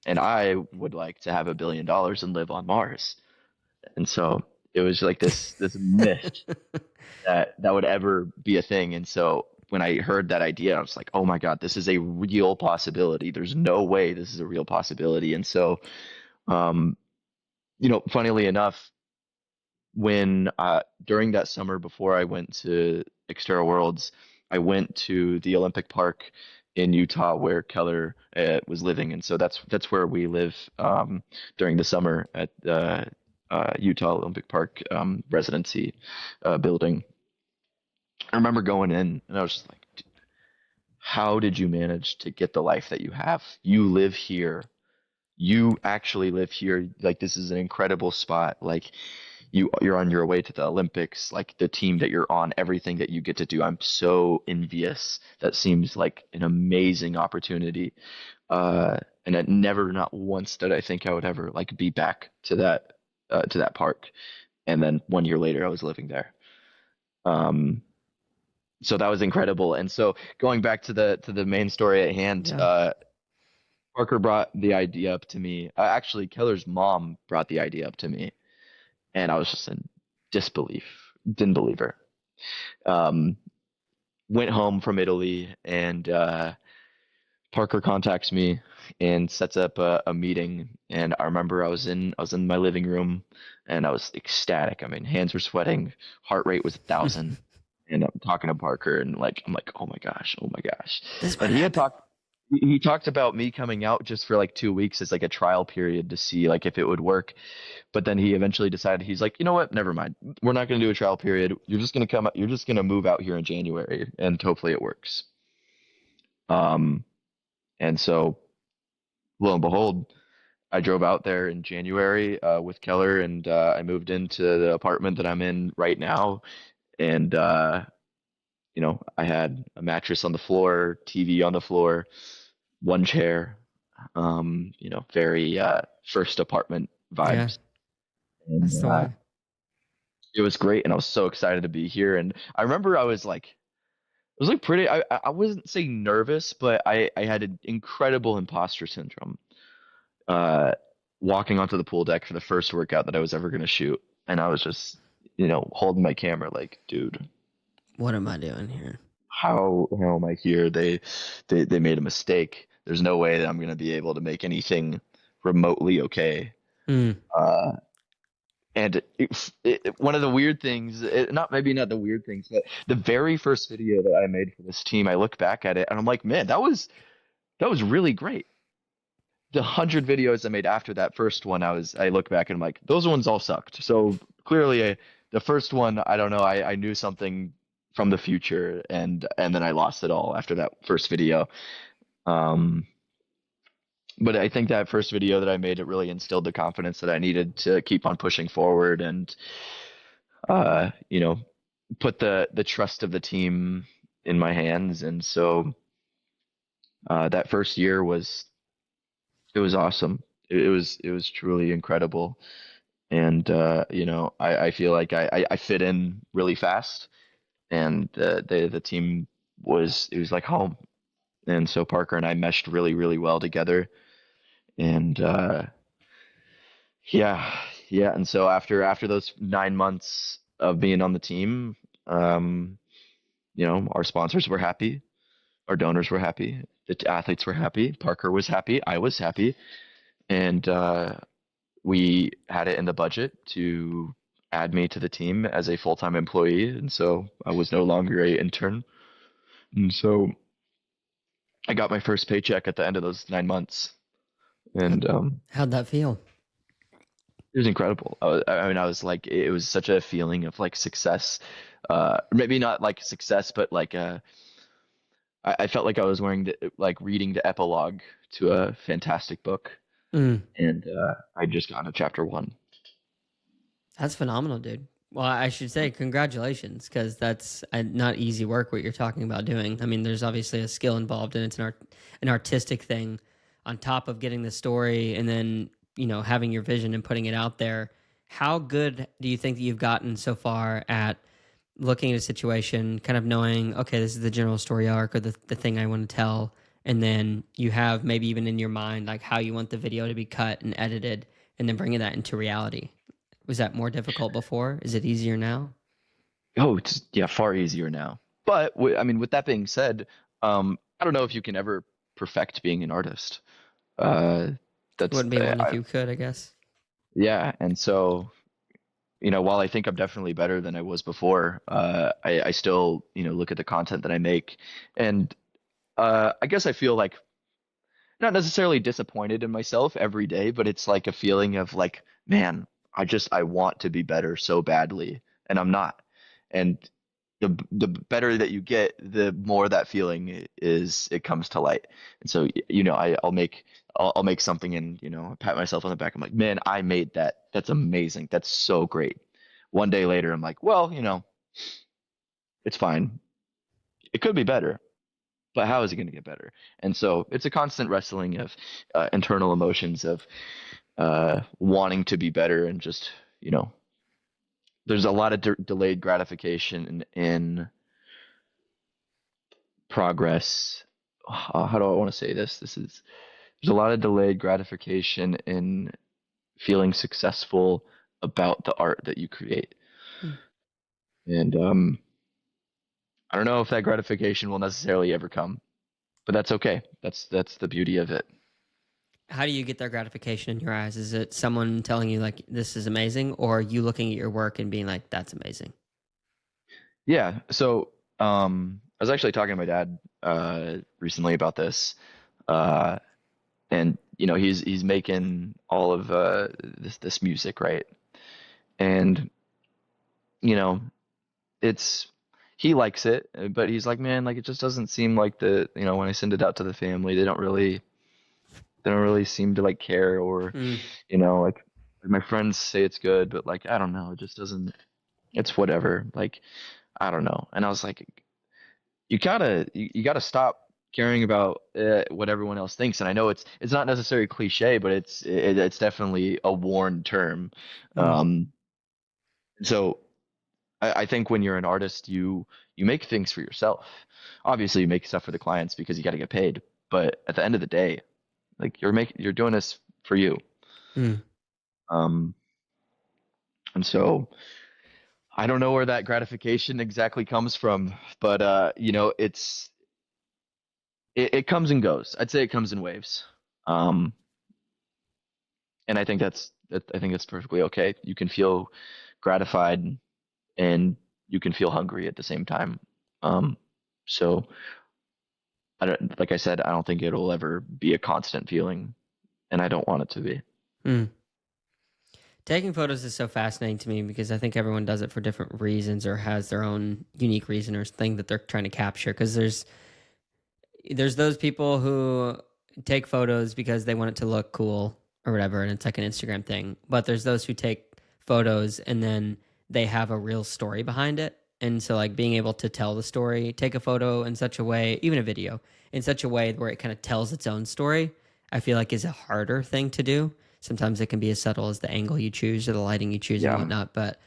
And I would like to have $1 billion and live on Mars. And so it was like this myth that would ever be a thing. And so when I heard that idea, I was like, oh my God, this is a real possibility. There's no way this is a real possibility. And so, um, funnily enough, when during that summer before I went to Xterra Worlds, I went to the Olympic Park in Utah where Keller was living, and so that's where we live during the summer at the Utah Olympic Park residency building. I remember going in, and I was just like, how did you manage to get the life that you have? You live here. You actually live here. Like this is an incredible spot. Like you're on your way to the Olympics, like the team that you're on, everything that you get to do. I'm so envious. That seems like an amazing opportunity. And I never, not once did I think I would ever like be back to that park. And then 1 year later, I was living there. Um, so that was incredible. And so going back to the main story at hand, Yeah. Parker brought the idea up to me. Actually, Keller's mom brought the idea up to me, and I was just in disbelief. Didn't believe her. Um, Went home from Italy, and Parker contacts me and sets up a meeting. And I remember I was in my living room, and I was ecstatic. I mean, hands were sweating, heart rate was 1,000, and I'm talking to Parker, and like I'm like, oh my gosh. This might And he had happen. talked. He talked about me coming out just for like 2 weeks as like a trial period to see like if it would work. But then he eventually decided he's like, you know what? Never mind. We're not going to do a trial period. You're just going to come. You're just going to move out here in January, and hopefully it works. Um, and so lo and behold, I drove out there in January with Keller, and I moved into the apartment that I'm in right now. And I had a mattress on the floor, TV on the floor, one chair. Very first apartment Yeah, vibes, and that's the way. it was great. And I was so excited to be here. And I remember I was like pretty. I wasn't saying nervous, but I had an incredible imposter syndrome uh, walking onto the pool deck for the first workout that I was ever going to shoot. And I was just, holding my camera like, dude, What am I doing here? how am I here? They made a mistake. There's no way that I'm going to be able to make anything remotely okay. Mm. Uh, and one of the weird things, not maybe not the weird things, but the very first video that I made for this team, I look back at it and I'm like, man, that was really great. The 100 videos I made after that first one, I look back and I'm like, those ones all sucked. So clearly, the first one, I don't know, I knew something from the future, and then I lost it all after that first video. Um, but I think that first video that I made, it really instilled the confidence that I needed to keep on pushing forward and uh, you know, put the trust of the team in my hands. And so that first year it was awesome. It was truly incredible. And I feel like I fit in really fast, and the team it was like home. And so Parker and I meshed really really well together. And yeah, yeah. And so after those 9 months of being on the team, um, our sponsors were happy, our donors were happy, the athletes were happy, Parker was happy, I was happy, and we had it in the budget to add me to the team as a full-time employee, and so I was no longer a intern. And so I got my first paycheck at the end of those 9 months, How, and how'd that feel? it was incredible. I mean, I was like, it was such a feeling of like success. Maybe not like success, but like I felt like I was reading the epilogue to a fantastic book, Mm. and I just got to chapter one. That's phenomenal, dude. Well, I should say congratulations because that's not easy work what you're talking about doing. I mean, there's obviously a skill involved and it's an artistic thing on top of getting the story and then, having your vision and putting it out there. How good do you think that you've gotten so far at looking at a situation, kind of knowing, okay, this is the general story arc or the thing I want to tell, and then you have maybe even in your mind like how you want the video to be cut and edited and then bringing that into reality? Was that more difficult before? Is it easier now? Oh, it's yeah, far easier now. But I mean, with that being said, I don't know if you can ever perfect being an artist. Uh, that's Wouldn't be one if you could, I guess. yeah, and so while I think I'm definitely better than I was before, I still look at the content that I make, and I guess I feel like not necessarily disappointed in myself every day, but it's like a feeling of like, man, I want to be better so badly, and I'm not. And the better that you get, the more that feeling is it comes to light. And so I'll make something and pat myself on the back. I'm like, man, I made that. That's amazing. That's so great. One day later, I'm like, well, it's fine. It could be better, but how is it going to get better? And so it's a constant wrestling of internal emotions of wanting to be better and just there's a lot of delayed gratification in progress. How do I want to say this? There's a lot of delayed gratification in feeling successful about the art that you create. Hmm. And I don't know if that gratification will necessarily ever come, but that's okay. That's the beauty of it. How do you get that gratification in your eyes? Is it someone telling you like this is amazing, or you looking at your work and being like that's amazing? Yeah. So I was actually talking to my dad recently about this. Uh, and he's making all of this music, right? And you know it's he likes it, but he's like, man, like it just doesn't seem like when I send it out to the family, they don't really seem to like care, or Hmm. like my friends say it's good, but like I don't know, it just doesn't. It's whatever, like I don't know. And I was like, you gotta stop caring about what everyone else thinks. And I know it's not necessarily cliche, but it's definitely a worn term. Hmm. Um, so I think when you're an artist, you make things for yourself. Obviously, you make stuff for the clients because you got to get paid. But at the end of the day, like you're doing this for you. Hmm. Um, and so I don't know where that gratification exactly comes from, but it comes and goes. I'd say it comes in waves. Um, and I think that's perfectly okay. You can feel gratified and you can feel hungry at the same time. Um, so I don't, like I said, I don't think it'll ever be a constant feeling, and I don't want it to be. Hmm. Taking photos is so fascinating to me because I think everyone does it for different reasons or has their own unique reason or thing that they're trying to capture. Because there's those people who take photos because they want it to look cool or whatever, and it's like an Instagram thing. But there's those who take photos and then they have a real story behind it. And so, like, being able to tell the story, take a photo in such a way, even a video, in such a way where it kind of tells its own story, I feel like is a harder thing to do. Sometimes it can be as subtle as the angle you choose or the lighting you choose and Yeah. whatnot. But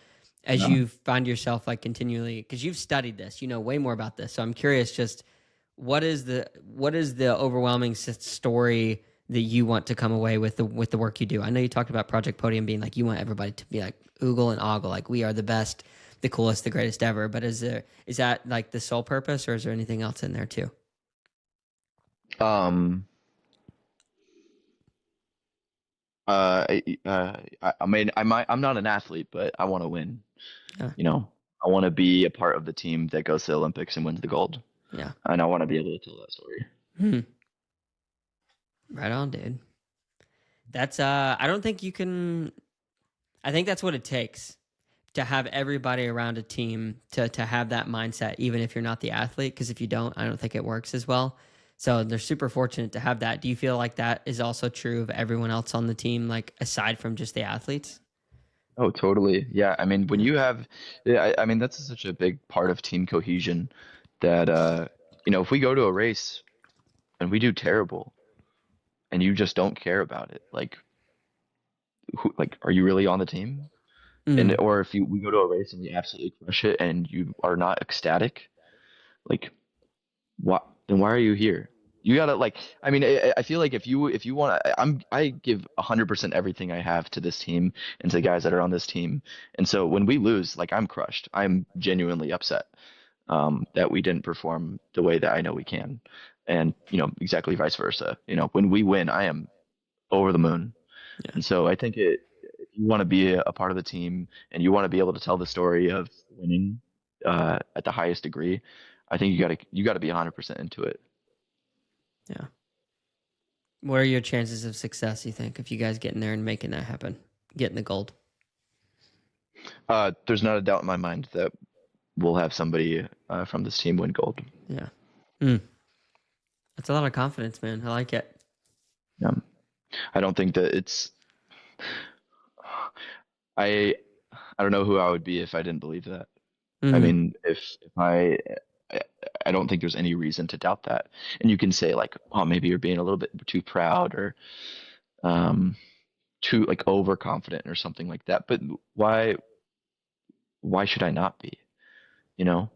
as Yeah. you find yourself like continually, because you've studied this, you know way more about this. So I'm curious, just what is the overwhelming story that you want to come away with the work you do? I know you talked about Project Podium being like you want everybody to be like oogle and ogle, like we are the best, the coolest, the greatest ever. But is that like the sole purpose, or is there anything else in there too? Um. I mean, I'm not an athlete, but I want to win. Yeah, You know, I want to be a part of the team that goes to the Olympics and wins the gold, yeah. and I want to be able to tell that story. Hmm. Right on, dude. That's I don't think you can. I think that's what it takes to have everybody around a team to have that mindset, even if you're not the athlete. Because if you don't, I don't think it works as well. So they're super fortunate to have that. Do you feel like that is also true of everyone else on the team, like aside from just the athletes? Oh, totally. Yeah. I mean, when Yeah. you have, yeah, I mean, that's such a big part of team cohesion that, if we go to a race and we do terrible and you just don't care about it, like, are you really on the team? And, Mm. or if we go to a race and we absolutely crush it and you are not ecstatic, like, then why are you here? You gotta I mean, I feel like if you want to, I give 100% everything I have to this team and to the guys that are on this team. And so when we lose, like I'm crushed. I'm genuinely upset that we didn't perform the way that I know we can. And exactly vice versa. When we win, I am over the moon. Yeah. And so I think if you want to be a part of the team and you want to be able to tell the story of winning at the highest degree, I think you gotta be 100% into it. Yeah. What are your chances of success, you think, if you guys get in there and making that happen, getting the gold? There's not a doubt in my mind that we'll have somebody from this team win gold. Yeah. Mm. That's a lot of confidence, man. I like it. Yeah. I don't think that it's I I don't know who I would be if I didn't believe that. I Mm. mean, if I I don't think there's any reason to doubt that. And you can say like, oh, maybe you're being a little bit too proud or um too like overconfident or something like that. But why should I not be? You know,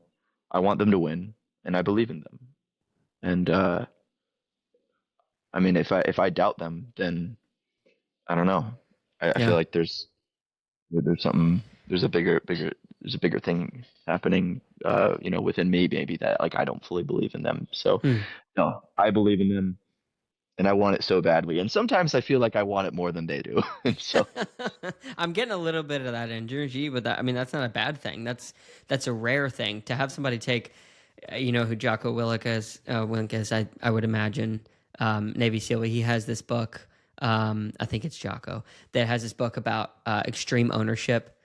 I want them to win and I believe in them. And I mean, if I doubt them, then I don't know. I feel Yeah. like there's something there's a bigger thing happening within me maybe that like I don't fully believe in them. So Mm. no, I believe in them and I want it so badly. And sometimes I feel like I want it more than they do. And so I'm getting a little bit of that energy, but that, I mean, that's not a bad thing. That's a rare thing to have somebody take, who Jocko Willink is. I would imagine Navy SEAL. He has this book. I think it's Jocko that has this book about extreme ownership.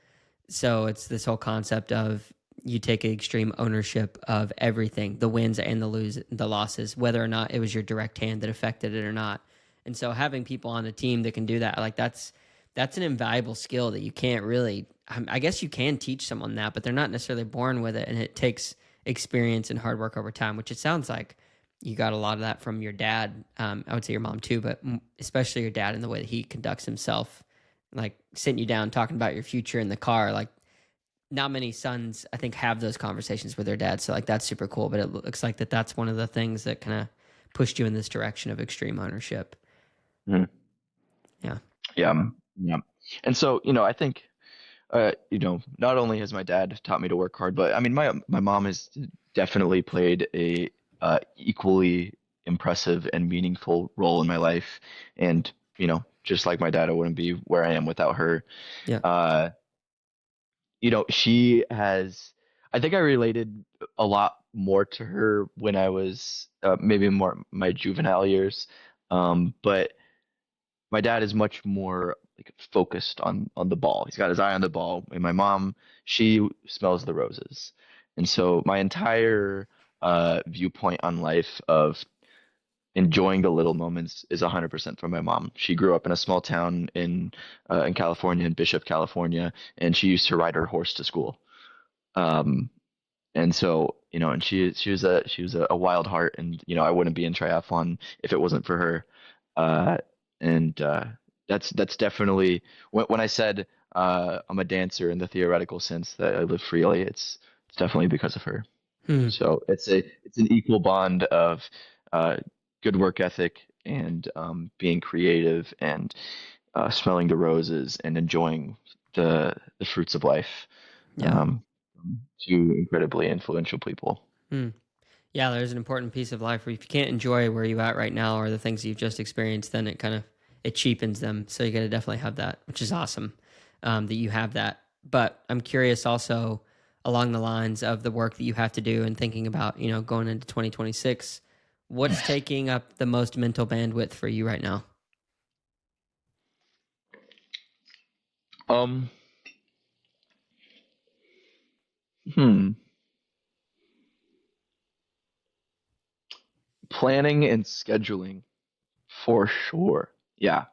So it's this whole concept of you take extreme ownership of everything, the wins and the losses, whether or not it was your direct hand that affected it or not. And so having people on the team that can do that, like that's an invaluable skill that you can't really. I guess you can teach someone that, but they're not necessarily born with it, and it takes experience and hard work over time. Which it sounds like you got a lot of that from your dad. I would say your mom too, but especially your dad in the way that he conducts himself, like sitting you down talking about your future in the car. Like not many sons I think have those conversations with their dads, so like that's super cool. But it looks like that's one of the things that kind of pushed you in this direction of extreme ownership. mhm. Yeah. Yeah, yeah. And so, I think not only has my dad taught me to work hard, but I mean my mom has definitely played a equally impressive and meaningful role in my life. And, just like my dad, I wouldn't be where I am without her. Yeah. Uh, she has, I think I related a lot more to her when I was maybe more my juvenile years. But my dad is much more like focused on the ball. He's got his eye on the ball. And my mom, she smells the roses. And so my entire viewpoint on life of enjoying the little moments is 100% from my mom. She grew up in a small town in California, in Bishop, California, and she used to ride her horse to school. Um, and so, and she was a wild heart, and I wouldn't be in triathlon if it wasn't for her. Uh, and that's definitely when I said I'm a dancer in the theoretical sense that I live freely. It's definitely because of her. Hmm. So it's an equal bond of uh, good work ethic and being creative and smelling the roses and enjoying the fruits of life. Yeah. Um, Two incredibly influential people. Hmm. Yeah, there's an important piece of life where if you can't enjoy where you at right now or the things you've just experienced, then it cheapens them. So you got to definitely have that, which is awesome that you have that. But I'm curious also along the lines of the work that you have to do and thinking about going into 2026. What's taking up the most mental bandwidth for you right now? Um, hmm. Planning and scheduling for sure. Yeah,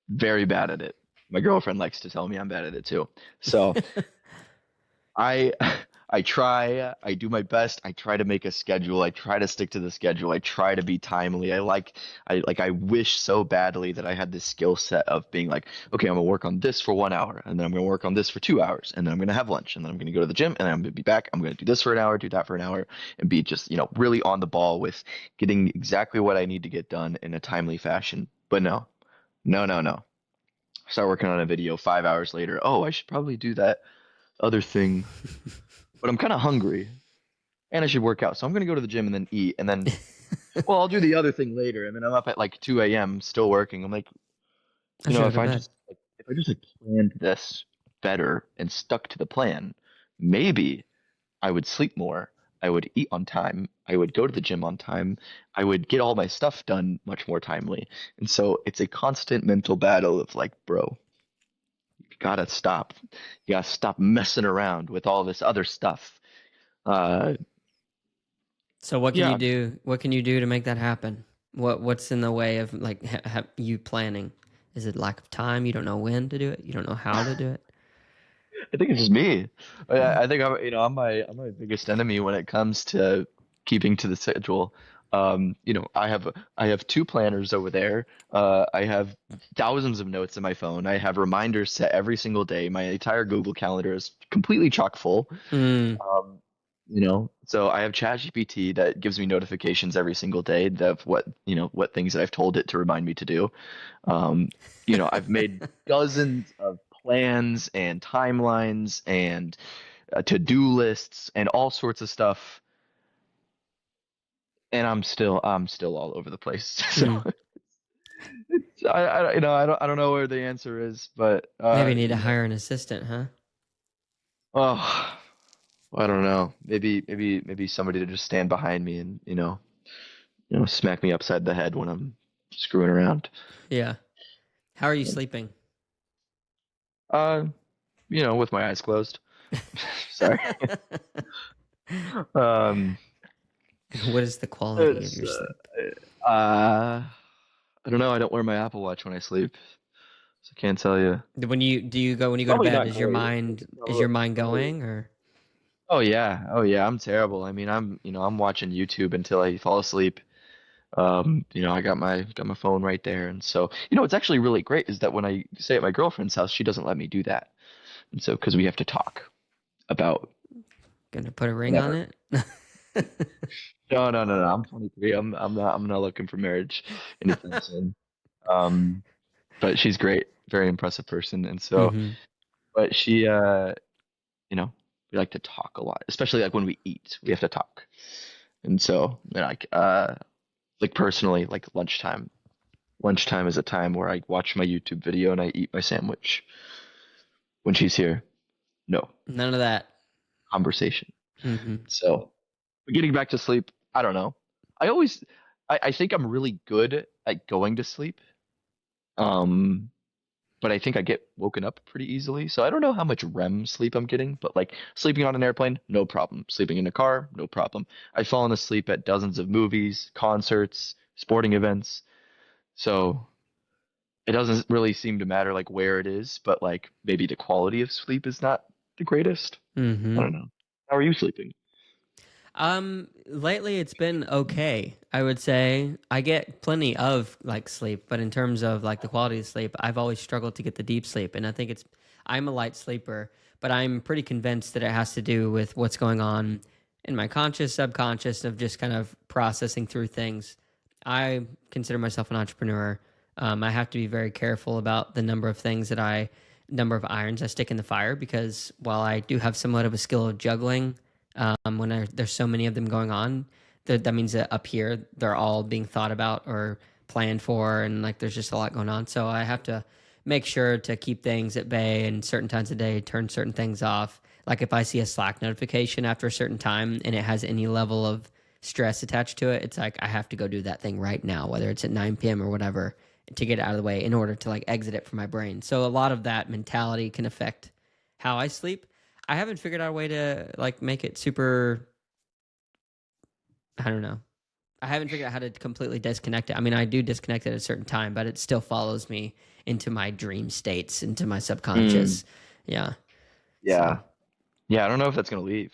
very bad at it. My girlfriend likes to tell me I'm bad at it too. So I I try, I do my best. I try to make a schedule. I try to stick to the schedule. I try to be timely. I wish so badly that I had this skill set of being like, okay, I'm gonna work on this for 1 hour, and then I'm gonna work on this for 2 hours, and then I'm gonna have lunch, and then I'm gonna go to the gym, and then I'm gonna be back. I'm gonna do this for an hour, do that for an hour, and be just, really on the ball with getting exactly what I need to get done in a timely fashion. But no, no, no, no. Start working on a video 5 hours later. Oh, I should probably do that other thing, but I'm kind of hungry and I should work out. So I'm going to go to the gym and then eat. And then, well, I'll do the other thing later. And then I'm up at like 2 a.m. still working. I'm like, I should go if to I bed. just, if I just like planned this better and stuck to the plan, maybe I would sleep more. I would eat on time. I would go to the gym on time. I would get all my stuff done much more timely. And so it's a constant mental battle of like, bro, you gotta stop. You gotta stop messing around with all this other stuff. Uh, So what can you yeah, do? What can you do to make that happen? What's in the way of like you planning? Is it lack of time? You don't know when to do it. You don't know how to do it. I think it's just me. Mm. I think I'm my biggest enemy when it comes to keeping to the schedule. I have two planners over there. I have thousands of notes in my phone. I have reminders set every single day. My entire Google Calendar is completely chock full. Mm. Um, so I have ChatGPT that gives me notifications every single day of what things that I've told it to remind me to do. Um, I've made dozens of plans and timelines and to-do lists and all sorts of stuff, and I'm still all over the place. So Mm. I don't know where the answer is, but Maybe you need to hire an assistant, huh? oh, I don't know. Maybe somebody to just stand behind me and smack me upside the head when I'm screwing around. Yeah. How are you sleeping? Uh, with my eyes closed. Sorry. Um, What is the quality of it's your sleep? I don't know. I don't wear my Apple Watch when I sleep, so I can't tell you. When you go to Probably bed, not is your great. mind is Probably, your mind probably. going or Oh yeah. Oh yeah. I'm terrible. I mean, I'm watching YouTube until I fall asleep. I got my phone right there, and so what's actually really great is that when I stay at my girlfriend's house, she doesn't let me do that, and so because we have to talk about gonna put a ring on whatever. it? No, no, no, no. I'm 23. I'm not looking for marriage anytime soon. Um, but she's great, very impressive person, and so, Mm-hmm. but she, you know, we like to talk a lot, especially like when we eat, we have to talk, and so like personally, like lunchtime. Lunchtime is a time where I watch my YouTube video and I eat my sandwich. When she's here, no None of that. conversation. Mm-hmm. So, but getting back to sleep, I don't know. I always, I think I'm really good at going to sleep. Um, but I think I get woken up pretty easily. So I don't know how much REM sleep I'm getting, but like sleeping on an airplane, no problem. Sleeping in a car, no problem. I've fallen asleep at dozens of movies, concerts, sporting events. So it doesn't really seem to matter like where it is, but like maybe the quality of sleep is not the greatest. I Mm-hmm. don't know. How are you sleeping? Lately it's been okay. I would say I get plenty of like sleep, but in terms of like the quality of sleep, I've always struggled to get the deep sleep. And I think I'm a light sleeper, but I'm pretty convinced that it has to do with what's going on in my conscious, subconscious of just kind of processing through things. I consider myself an entrepreneur. I have to be very careful about the number of irons I stick in the fire because while I do have somewhat of a skill of juggling, when there's so many of them going on, that means that up here they're all being thought about or planned for, and like there's just a lot going on. So I have to make sure to keep things at bay and certain times of day, turn certain things off. Like if I see a Slack notification after a certain time and it has any level of stress attached to it, it's like I have to go do that thing right now, whether it's at 9 p.m. or whatever, to get it out of the way in order to like exit it from my brain. So a lot of that mentality can affect how I sleep. I haven't figured out a way to like make it super. I don't know. I haven't figured out how to completely disconnect it. I mean, I do disconnect it at a certain time, but it still follows me into my dream states, into my Mm, subconscious. Yeah. So yeah. Yeah, I don't know if that's gonna leave.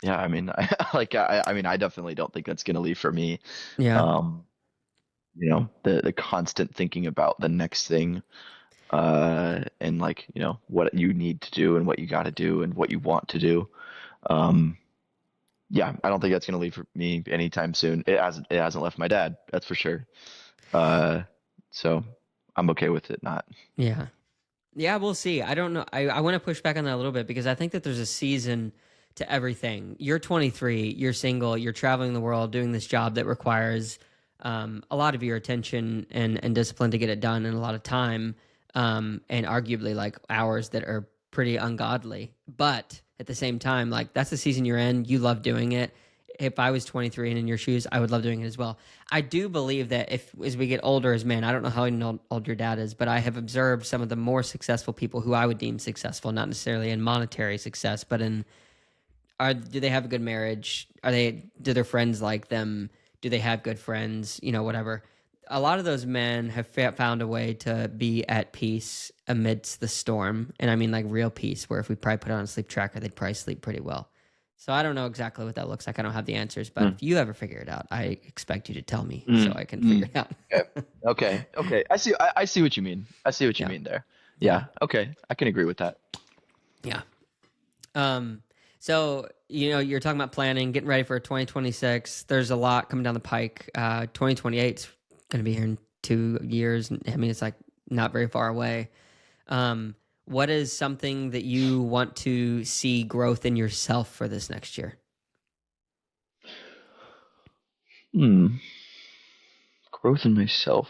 Yeah, I mean, I mean, I definitely don't think that's gonna leave for me. yeah, Um, the constant thinking about the next thing, and like, what you need to do and what you got to do and what you want to do. Um, yeah, I don't think that's gonna leave for me anytime soon. It hasn't left my dad, that's for sure. Uh, so I'm okay with it not. yeah, yeah. We'll see. I don't know. I want to push back on that a little bit because I think that there's a season to everything. You're 23. You're single. You're traveling the world doing this job that requires a lot of your attention and discipline to get it done, and a lot of time, and arguably like hours that are pretty ungodly. But at the same time, like that's the season you're in. You love doing it. If I was 23 and in your shoes, I would love doing it as well. I do believe that if as we get older as men, I don't know how old your dad is, but I have observed some of the more successful people who I would deem successful, not necessarily in monetary success, but in do they have a good marriage? Do their friends like them? Do they have good friends? Whatever. A lot of those men have found a way to be at peace amidst the storm, and I mean like real peace. Where if we probably put on a sleep tracker, they'd probably sleep pretty well. So I don't know exactly what that looks like. I don't have the answers, but Mm, if you ever figure it out, I expect you to tell me so mm, I can figure mm. it out. Okay. Okay. Okay. I see what you mean. I see what you Yeah, mean there. yeah, Yeah. Okay. I can agree with that. yeah. Um, so you're talking about planning, getting ready for 2026. There's a lot coming down the pike. 2028 is going to be here in 2 years. I mean, it's like not very far away. What is something that you want to see growth in yourself for this next year? Hmm. Growth in myself.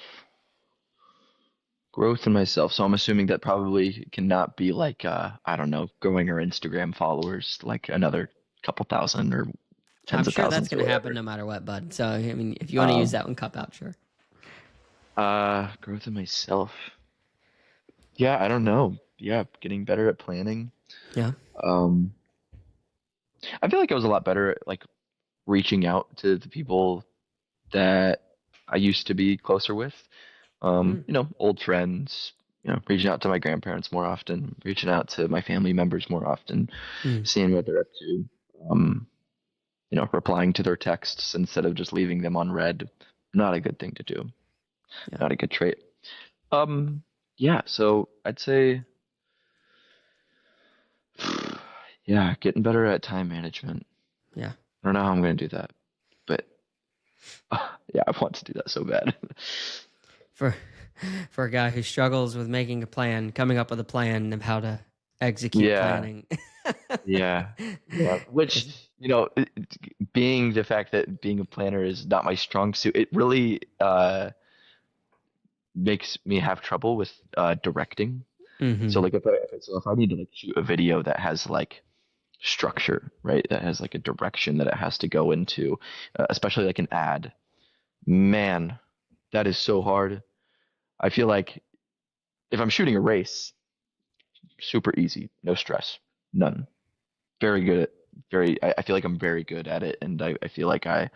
Growth in myself. So I'm assuming that probably cannot be like I don't know, growing our Instagram followers like another couple thousand or I'm tens of sure that's thousands going or to happen whatever. no matter what, bud. So I mean, if you want to use Um, that one, cop out, sure. growth in myself. Yeah, I don't know. Yeah, getting better at planning. Yeah. Um, I feel like I was a lot better at like reaching out to the people that I used to be closer with. Mm, Old friends, reaching out to my grandparents more often, reaching out to my family members more often, mm, seeing what they're up to. Um, replying to their texts instead of just leaving them unread. Not a good thing to do. yeah. Not a good trait. Um, yeah, so I'd say, yeah, getting better at time management. Yeah. I don't know how I'm going to do that, but yeah, I want to do that so bad. For for a guy who struggles with making a plan, coming up with a plan of how to execute Yeah, planning. yeah, yeah. Which, Is- being the fact that being a planner is not my strong suit, it really makes me have trouble with directing. So mhm. like if I need to like shoot a video that has like structure, right? That has like a direction that it has to go into, especially like an ad. Man, that is so hard. I feel like if I'm shooting a race, super easy, no stress, none. Very good at I feel like I'm very good at it, and I feel like I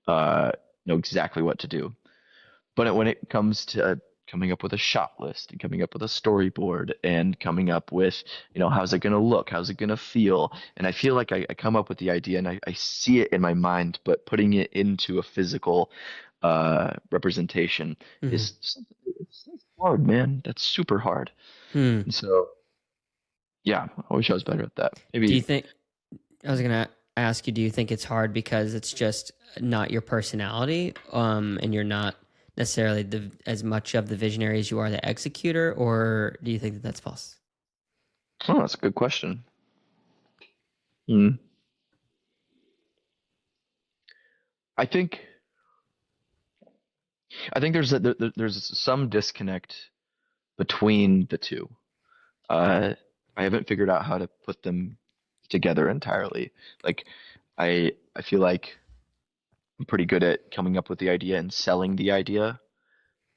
uh, know exactly what to do. But when it comes to coming up with a shot list and coming up with a storyboard and coming up with, how's it going to look? How's it going to feel? And I feel like I come up with the idea and I see it in my mind, but putting it into a physical representation Mhm. is something, it's hard, man. That's super hard. Hmm. And so, yeah, I wish I was better at that. Do Maybe, you think I was gonna ask you, do you think it's hard because it's just not your personality, and you're not necessarily as much of the visionary as you are the executor, or do you think that that's false? oh, that's a good question. Hmm. I think I think there's some disconnect between the two. Uh, I haven't figured out how to put them together entirely. Like, I feel like I'm pretty good at coming up with the idea and selling the idea,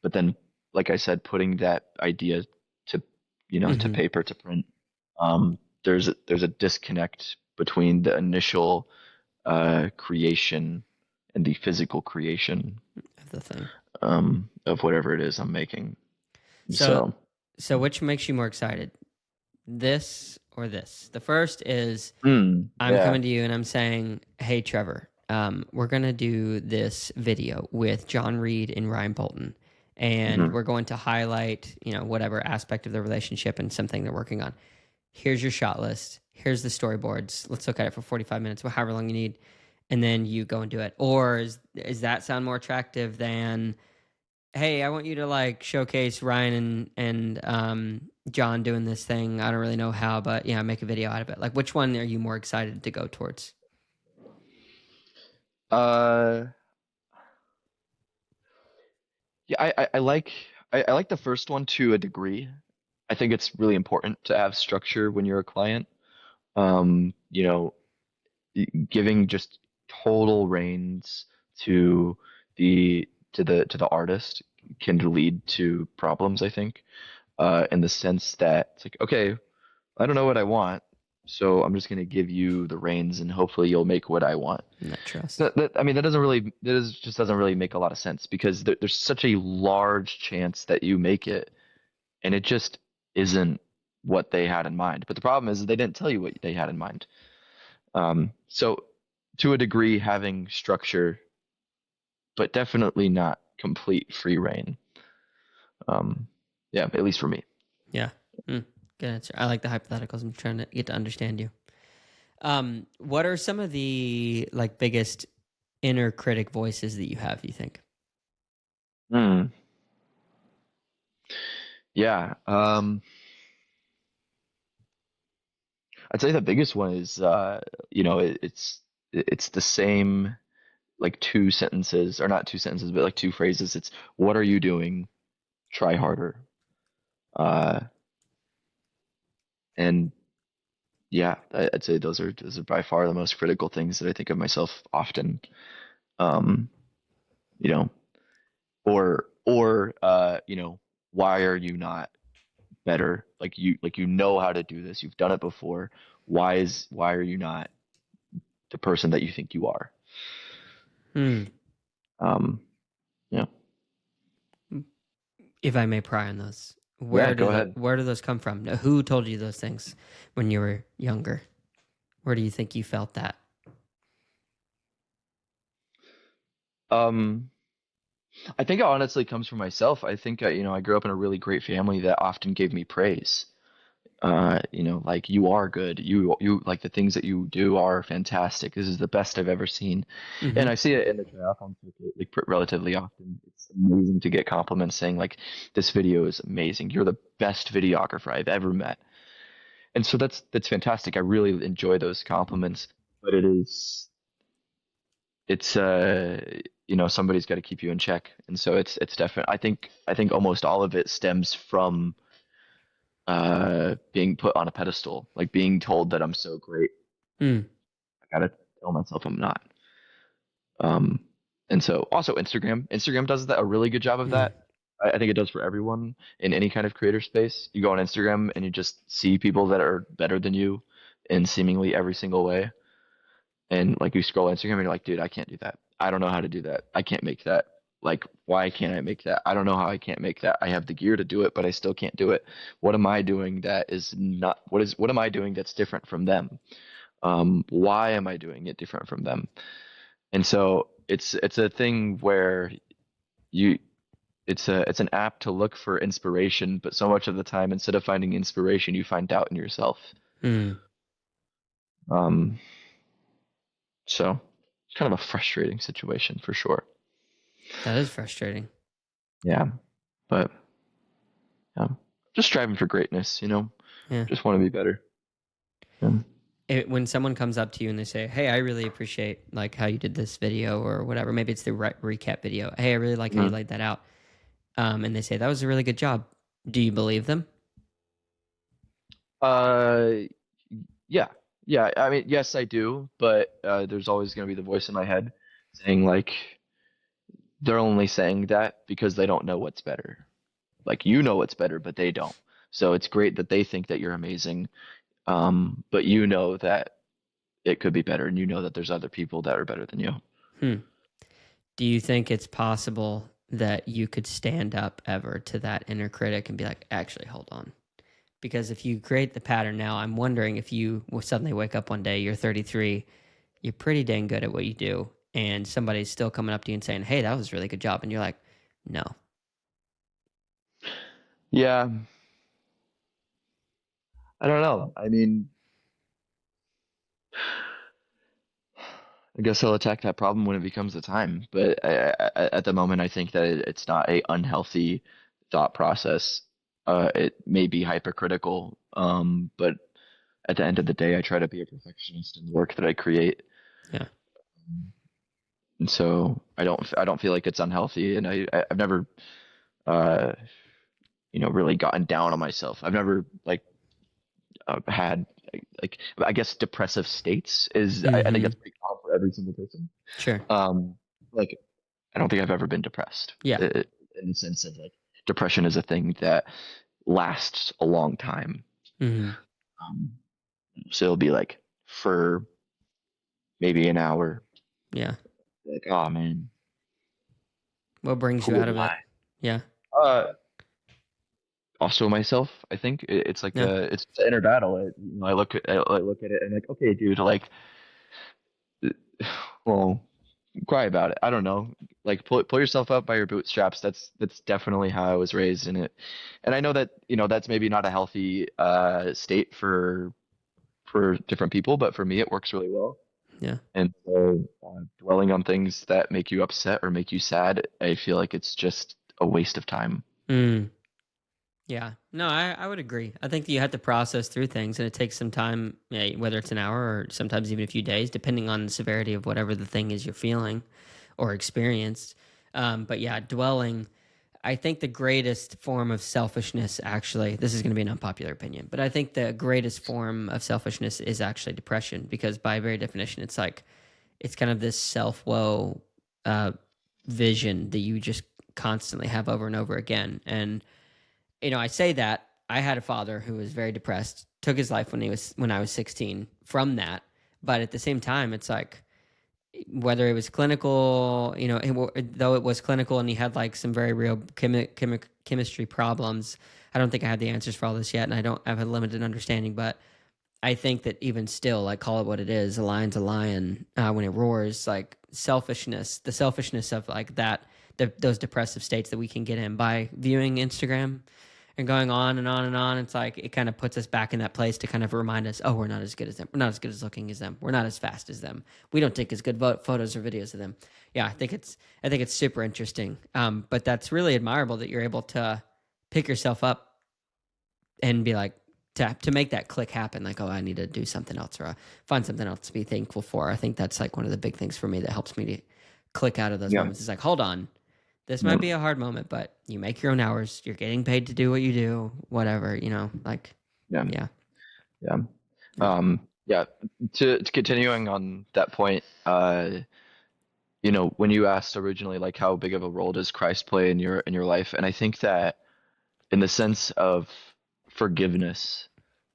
but then, like I said, putting that idea to to Hmm. paper to print. There's a disconnect between the initial creation and the physical creation Of the thing. of whatever it is I'm making. So, So, so which makes you more excited, this or this? The first is I'm yeah. coming to you and I'm saying, "Hey, Trevor, we're gonna do this video with John Reed and Ryan Bolton, and Hmm. we're going to highlight, whatever aspect of the relationship and something they're working on. Here's your shot list. Here's the storyboards. Let's look at it for 45 minutes, however long you need, and then you go and do it." Or is that sound more attractive than, "Hey, I want you to like showcase Ryan and John doing this thing. I don't really know how, but yeah, make a video out of it." Like, which one are you more excited to go towards? Uh, yeah, I like the first one to a degree. I think it's really important to have structure when you're a client. Um, you know, giving just total reins to the artist can lead to problems, I think, in the sense that it's like, okay, I don't know what I want. So I'm just going to give you the reins, and hopefully you'll make what I want. Not trust. I mean, just doesn't really make a lot of sense because there's such a large chance that you make it, and it just isn't what they had in mind. But the problem is they didn't tell you what they had in mind. So to a degree, having structure, but definitely not complete free reign. Yeah, at least for me. Yeah. Good answer. I like the hypotheticals. I'm trying to get to understand you. What are some of the like biggest inner critic voices that you have, you think? Hmm. Yeah. I'd say the biggest one is, it's the same like two sentences, or not two sentences, but like two phrases. It's what are you doing? Try harder. Uh, and yeah, I'd say those are by far the most critical things that I think of myself often. Um, you know, or why are you not better? Like you know how to do this. You've done it before. Why are you not the person that you think you are? Hmm. Um, yeah. If I may pry on those, Yeah, go ahead. where do those come from? Now, who told you those things when you were younger? Where do you think you felt that? Um, I think it honestly comes from myself. I think I grew up in a really great family that often gave me praise. Like you are good. You like the things that you do are fantastic. This is the best I've ever seen, Mm-hmm. and I see it in the triathlon circuit like relatively often. It's amazing to get compliments saying like this video is amazing. You're the best videographer I've ever met, and so that's fantastic. I really enjoy those compliments, but it's somebody's got to keep you in check, and so it's definitely I think almost all of it stems from being put on a pedestal, like being told that I'm so great. Mm. I gotta tell myself I'm not. um and so also Instagram does that a really good job of Mm. that. I think it does for everyone in any kind of creator space. You go on Instagram and you just see people that are better than you in seemingly every single way. And like you scroll Instagram and you're like, dude, I can't do that. I don't know how to do that. I can't make that. Like, why can't I make that? I don't know how I can't make that. I have the gear to do it, but I still can't do it. What am I doing that is not what am I doing that's different from them? Why am I doing it different from them? And so it's a thing where you it's an app to look for inspiration, but so much of the time instead of finding inspiration, you find doubt in yourself. Mm. Um, so it's kind of a frustrating situation for sure. That is frustrating. Yeah, but yeah, just striving for greatness, Yeah. just want to be better. Yeah. When someone comes up to you and they say, "Hey, I really appreciate like how you did this video or whatever," maybe it's the recap video. Hey, I really like how you Mhm. laid that out. And they say that was a really good job. Do you believe them? Uh, yeah, yeah. I mean, yes, I do, but there's always going to be the voice in my head saying like they're only saying that because they don't know what's better. Like you know what's better, but they don't. So it's great that they think that you're amazing, but you know that it could be better, and you know that there's other people that are better than you. Hmm. Do you think it's possible that you could stand up ever to that inner critic and be like, actually, hold on? Because if you create the pattern now, I'm wondering if you will suddenly wake up one day, you're 33, you're pretty dang good at what you do, and somebody's still coming up to you and saying, hey, that was a really good job. And you're like, no. Yeah, I don't know. I mean, I guess I'll attack that problem when it becomes the time. But at the moment, I think that it's not a unhealthy thought process. It may be hypercritical, but at the end of the day, I try to be a perfectionist in the work that I create, Yeah. and so I don't feel like it's unhealthy. And I've never uh, really gotten down on myself. I've never like had like I guess depressive states is I think Mm-hmm. that's pretty common for every single person. Sure. Um, like I don't think I've ever been depressed Yeah. in the sense of like depression is a thing that lasts a long time. Mm-hmm. Um, So it'll be like for maybe an hour. Yeah. Like, oh man, What brings you who out am of it? I? Yeah. Also myself. I think it's like Yeah. it's an inner battle. I look at it and like, okay, dude, like, well, cry about it. I don't know. Like pull yourself up by your bootstraps. That's definitely how I was raised in it. And I know that, that's maybe not a healthy state for different people, but for me it works really well. Yeah. And so dwelling on things that make you upset or make you sad, I feel like it's just a waste of time. Mm. Yeah. No, I would agree. I think that you have to process through things and it takes some time, yeah, whether it's an hour or sometimes even a few days, depending on the severity of whatever the thing is you're feeling or experienced. But yeah, dwelling, I think the greatest form of selfishness, actually, this is going to be an unpopular opinion, but I think the greatest form of selfishness is actually depression because by very definition, it's like, it's kind of this self woe uh, vision that you just constantly have over and over again. And I say that I had a father who was very depressed, took his life when I was 16 from that. But at the same time, it's like whether it was clinical, though it was clinical and he had like some very real chemistry problems. I don't think I have the answers for all this yet, and I don't have a limited understanding. But I think that even still, like call it what it is, a lion's a lion when it roars. Like selfishness, the selfishness of like that, those depressive states that we can get in by viewing Instagram and going on and on and on. It's like it kind of puts us back in that place to kind of remind us, oh, we're not as good as them. We're not as good as looking as them. We're not as fast as them. We don't take as good photos or videos of them. Yeah, I think it's super interesting. But that's really admirable that you're able to pick yourself up and be like to make that click happen. Like, oh, I need to do something else or find something else to be thankful for. I think that's like one of the big things for me that helps me to click out of those Yeah. moments. It's like, hold on, this Yeah. might be a hard moment, but you make your own hours. You're getting paid to do what you do, whatever, like, Yeah. yeah. Yeah. Yeah. Yeah. To continuing on that point, when you asked originally, like, how big of a role does Christ play in your life? And I think that in the sense of forgiveness,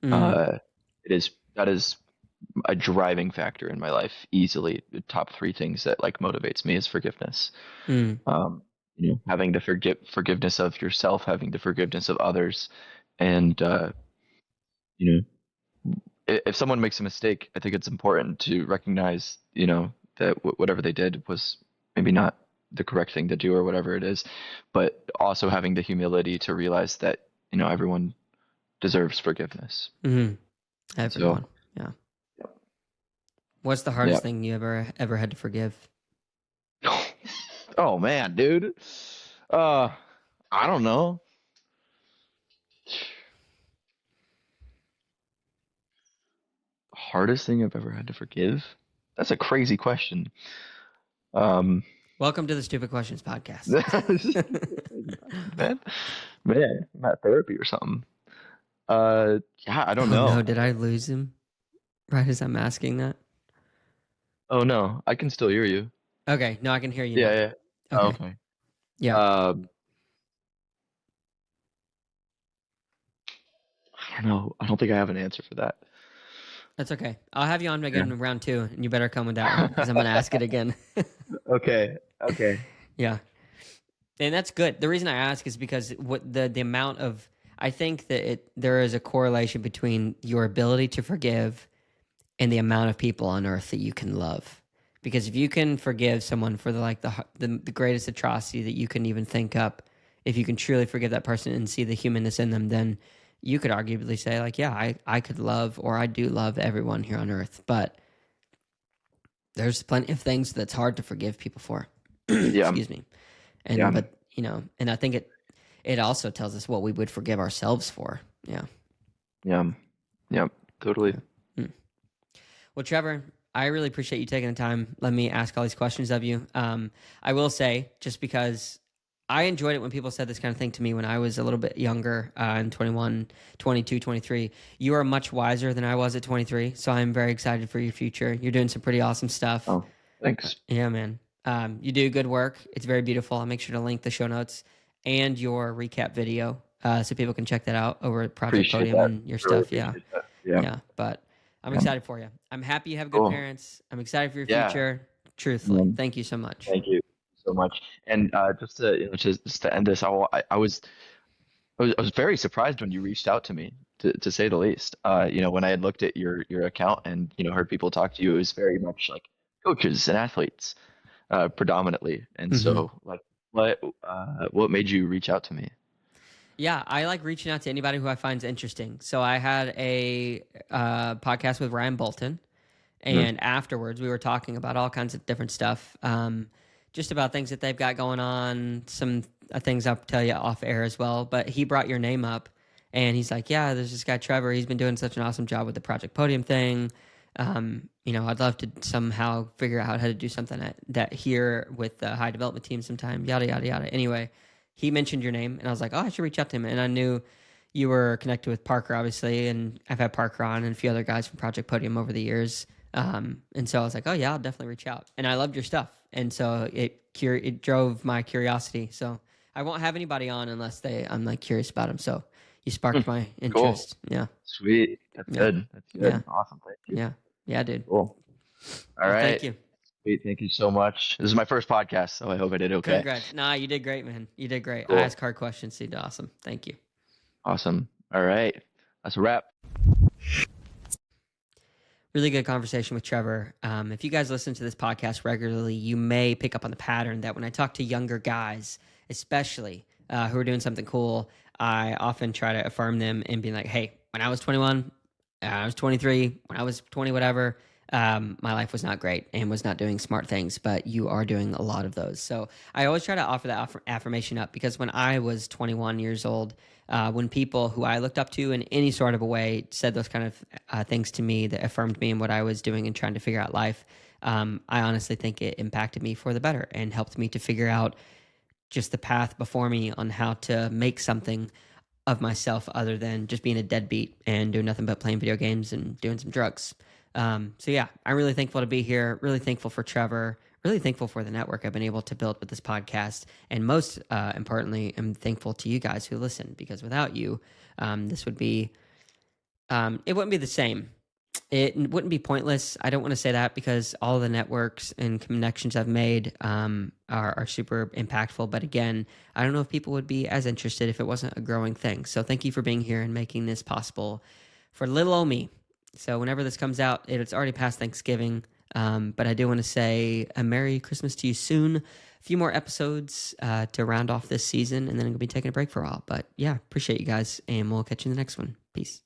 Mm, uh, that is a driving factor in my life. Easily, the top three things that like motivates me is forgiveness. mm, Um, having the forgiveness of yourself, having the forgiveness of others, and you know, if someone makes a mistake, I think it's important to recognize, that whatever they did was maybe not the correct thing to do or whatever it is, but also having the humility to realize that, everyone deserves forgiveness. mm. So, Everyone. Yeah. What's the yeah. hardest thing you ever had to forgive? Oh man, dude. Uh, I don't know. Hardest thing I've ever had to forgive? That's a crazy question. Um, Welcome to the Stupid Questions podcast. crazy questions, man. Man, I'm at therapy or something. Yeah, I don't Oh no, know. did I lose him right as I'm asking that? Oh no, I can still hear you. Okay, no, I can hear you Yeah, now. yeah. Oh, Okay. okay. Yeah, Um, I don't know. I don't think I have an answer for that. that's okay. I'll have you on Yeah. again in round two, and you better come with that one because I'm going to ask it again. Okay. Okay. Yeah. And that's good. The reason I ask is because what the amount of I think that there is a correlation between your ability to forgive and the amount of people on earth that you can love. Because if you can forgive someone for the greatest atrocity that you can even think up, if you can truly forgive that person and see the humanness in them, then you could arguably say like, yeah, I could love or I do love everyone here on earth. But there's plenty of things that's hard to forgive people for. Yeah. Excuse me. And Yeah. but and I think it also tells us what we would forgive ourselves for. Yeah. Yeah. Yeah. Totally. Yeah. Hmm. Well, Trevor, I really appreciate you taking the time. Let me ask all these questions of you. I will say, just because I enjoyed it when people said this kind of thing to me when I was a little bit younger, in 21, 22, 23. You are much wiser than I was at 23. So I'm very excited for your future. You're doing some pretty awesome stuff. Oh, thanks. Yeah, man. You do good work. It's very beautiful. I'll make sure to link the show notes and your recap video so people can check that out over at Project Appreciate Podium that. and your Really stuff. Yeah. appreciate that. Yeah. Yeah. But I'm Yeah. excited for you. I'm happy you have good Cool. parents. I'm excited for your Yeah. future. Truthfully, Um, thank you so much. Thank you so much. And just to just to end this, I was very surprised when you reached out to me, to say the least. When I had looked at your account and heard people talk to you, it was very much like coaches and athletes, predominantly. And Hmm. so, like, what made you reach out to me? Yeah, I like reaching out to anybody who I find interesting. So I had a podcast with Ryan Bolton, Hmm. and afterwards we were talking about all kinds of different stuff, just about things that they've got going on. Some things I'll tell you off air as well. But he brought your name up, and he's like, "Yeah, there's this guy Trevor. He's been doing such an awesome job with the Project Podium thing. I'd love to somehow figure out how to do something that here with the high development team sometime. Yada yada yada." Anyway, he mentioned your name, and I was like, "Oh, I should reach out to him." And I knew you were connected with Parker, obviously, and I've had Parker on and a few other guys from Project Podium over the years. And so I was like, oh yeah, I'll definitely reach out. And I loved your stuff, and so it drove my curiosity. So I won't have anybody on unless I'm like curious about them. So you Hmm. sparked my Cool. interest. Yeah, Sweet. That's yeah, good. That's yeah, good. Awesome. Thank you. yeah, yeah, dude. Cool. All Well, right. thank you. Sweet. Thank you so much. This is my first podcast, so I hope I did okay. Congrats. Nah, you did great, man. You did great. I Cool. asked hard questions. So you did awesome. Thank you. Awesome. All right. That's a wrap. Really good conversation with Trevor. If you guys listen to this podcast regularly, you may pick up on the pattern that when I talk to younger guys, especially who are doing something cool, I often try to affirm them and be like, hey, when I was 21, I was 23, when I was 20, whatever, my life was not great and was not doing smart things, but you are doing a lot of those. So I always try to offer that affirmation up because when I was 21 years old, when people who I looked up to in any sort of a way said those kind of things to me that affirmed me in what I was doing and trying to figure out life, I honestly think it impacted me for the better and helped me to figure out just the path before me on how to make something of myself other than just being a deadbeat and doing nothing but playing video games and doing some drugs. So yeah, I'm really thankful to be here. Really thankful for Trevor. Really thankful for the network I've been able to build with this podcast, and most importantly, I'm thankful to you guys who listen because without you, this would be it wouldn't be the same. It wouldn't be pointless. I don't want to say that because all the networks and connections I've made are super impactful. But again, I don't know if people would be as interested if it wasn't a growing thing. So thank you for being here and making this possible for little old me. So whenever this comes out, it's already past Thanksgiving. But I do want to say a Merry Christmas to you soon. A few more episodes to round off this season, and then I'm going to be taking a break for a while. But yeah, appreciate you guys, and we'll catch you in the next one. Peace.